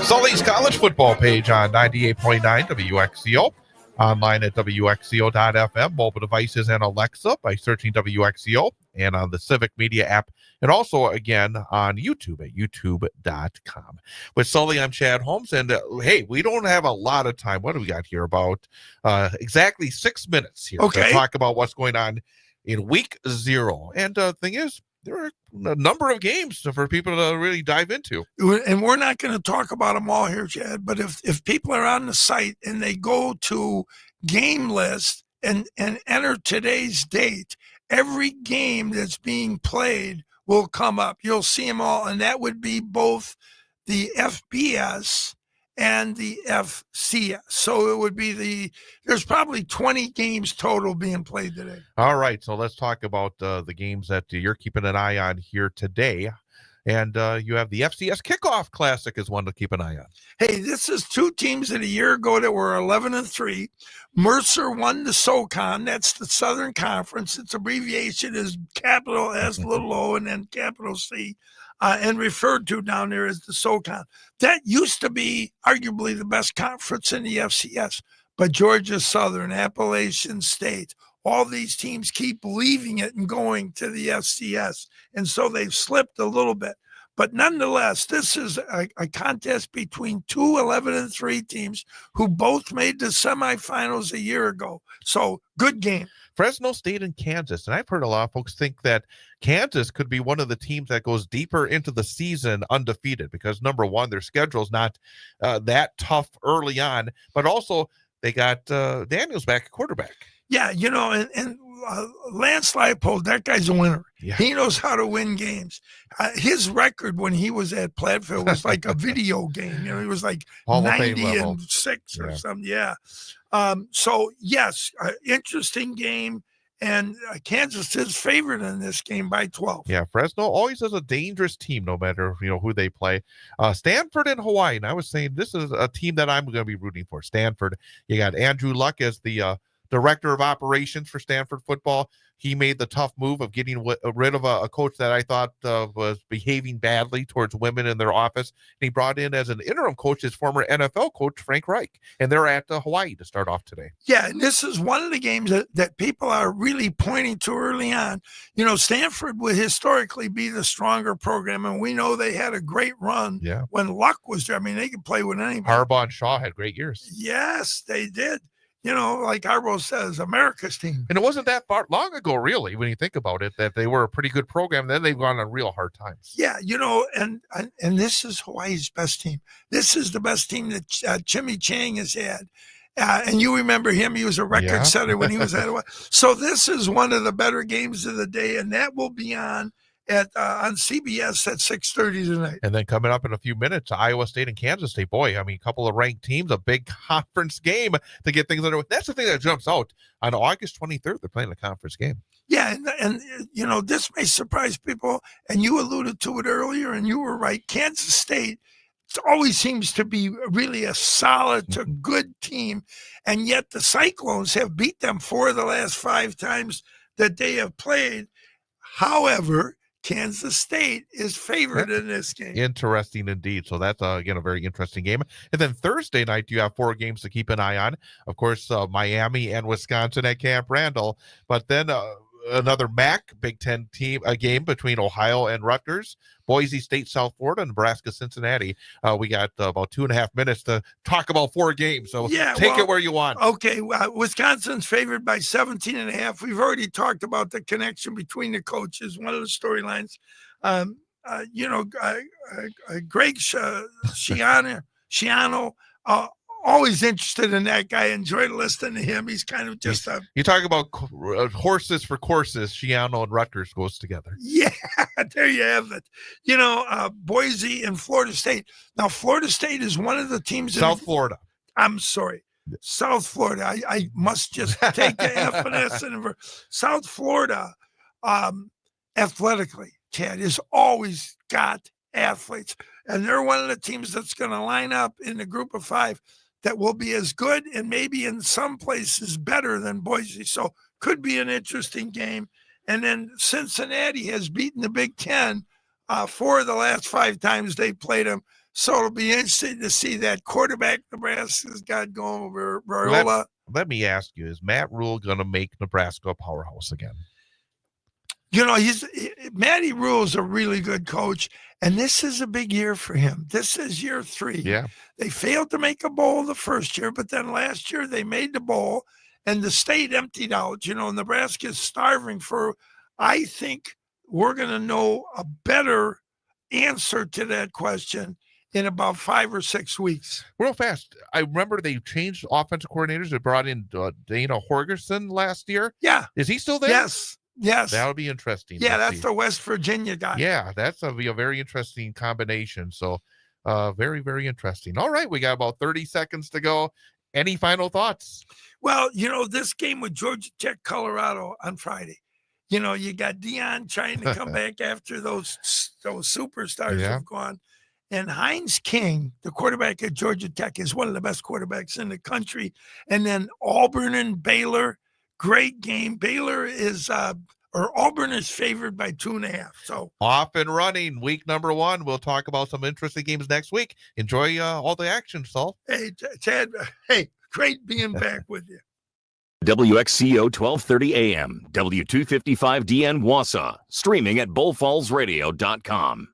Sully's college football page on 98.9 WXCO. Online at WXCO.FM, mobile devices, and Alexa by searching WXCO, and on the Civic Media app, and also again on YouTube at youtube.com. With Sully, I'm Chad Holmes, and hey, we don't have a lot of time. What do we got here? About exactly 6 minutes here to talk about what's going on in week 0. And the thing is, there are a number of games for people to really dive into. And we're not going to talk about them all here, Chad, but if people are on the site and they go to game list and enter today's date, every game that's being played will come up. You'll see them all, and that would be both the FBS and the FCS. So it would be there's probably 20 games total being played today. All right, so let's talk about the games that you're keeping an eye on here today. And you have the FCS Kickoff Classic is one to keep an eye on. Hey, this is two teams that a year ago that were 11-3. Mercer won the SoCon. That's the Southern Conference. Its abbreviation is capital S, little o, and then capital C. And referred to down there as the SoCon. That used to be arguably the best conference in the FCS, but Georgia Southern, Appalachian State, all these teams keep leaving it and going to the FCS, and so they've slipped a little bit. But nonetheless, this is a contest between two 11-3 teams who both made the semifinals a year ago. So good game. Fresno State and Kansas. And I've heard a lot of folks think that Kansas could be one of the teams that goes deeper into the season undefeated because, number one, their schedule is not that tough early on, but also they got Daniels back at quarterback. Yeah, and Lance Leipold, that guy's a winner. Yeah. He knows how to win games. His record when he was at Platteville was like a video game. He was like 90-6 or something. Yeah. So, yes, interesting game. And Kansas is favored in this game by 12. Yeah, Fresno always is a dangerous team, no matter who they play. Stanford and Hawaii. And I was saying this is a team that I'm going to be rooting for. Stanford. You got Andrew Luck as the director of operations for Stanford football. He made the tough move of getting rid of a coach that I thought was behaving badly towards women in their office. And he brought in as an interim coach his former NFL coach, Frank Reich. And they're at Hawaii to start off today. Yeah, and this is one of the games that people are really pointing to early on. Stanford would historically be the stronger program, and we know they had a great run when Luck was there. I mean, they could play with anybody. Harbaugh and Shaw had great years. Yes, they did. Like Harbaugh says, America's team. And it wasn't that long ago, really, when you think about it, that they were a pretty good program. Then they've gone on real hard times. Yeah, and this is Hawaii's best team. This is the best team that Jimmy Chang has had. And you remember him. He was a record setter when he was at Hawaii. So this is one of the better games of the day, and that will be on CBS at 6:30 tonight. And then coming up in a few minutes, Iowa State and Kansas State. Boy, I mean, a couple of ranked teams, a big conference game to get things underway. That's the thing that jumps out. On August 23rd, they're playing a conference game. Yeah, and this may surprise people, and you alluded to it earlier, and you were right. Kansas State always seems to be really a solid to good team, and yet the Cyclones have beat them 4 of the last 5 times that they have played. However, Kansas State is favored in this game. Interesting indeed. So that's, again, a very interesting game. And then Thursday night, you have 4 games to keep an eye on. Of course, Miami and Wisconsin at Camp Randall. But then another MAC Big Ten team, a game between Ohio and Rutgers, Boise State, South Florida, Nebraska, Cincinnati. We got about 2.5 minutes to talk about 4 games. So take it where you want. Okay. Wisconsin's favored by 17.5. We've already talked about the connection between the coaches. One of the storylines, Greg Schiano, always interested in that guy. Enjoyed listening to him. He's kind of just you talk about horses for courses. Schiano and Rutgers goes together. Yeah, there you have it. Boise and Florida State. Now, Florida State is one of the teams. South Florida. I'm sorry. South Florida. I must just take the F and S and South Florida, athletically, Chad, has always got athletes. And they're one of the teams that's going to line up in the group of 5 that will be as good and maybe in some places better than Boise. So could be an interesting game. And then Cincinnati has beaten the Big Ten 4 of the last 5 times they played them. So it'll be interesting to see that quarterback Nebraska's got going over Viola. Let me ask you, is Matt Rule going to make Nebraska a powerhouse again? Matty Rule's a really good coach, and this is a big year for him. This is year 3. Yeah. They failed to make a bowl the first year, but then last year they made the bowl, and the state emptied out. Nebraska's starving for, I think we're going to know a better answer to that question in about 5 or 6 weeks. Real fast. I remember they changed offensive coordinators. They brought in Dana Horgerson last year. Yeah. Is he still there? Yes. That'll be interesting. Yeah, that's the West Virginia guy. Yeah, that's be a very interesting combination. So very, very interesting. All right, we got about 30 seconds to go. Any final thoughts? Well, this game with Georgia Tech, Colorado on Friday. You got Deion trying to come back after those superstars have gone. And Heinz King, the quarterback at Georgia Tech, is one of the best quarterbacks in the country. And then Auburn and Baylor. Great game. Auburn is favored by 2.5. So off and running, week number 1. We'll talk about some interesting games next week. Enjoy all the action, Saul. Hey, Chad. Hey, great being back with you. WXCO 1230 AM, W255DN Wausau, streaming at bullfallsradio.com.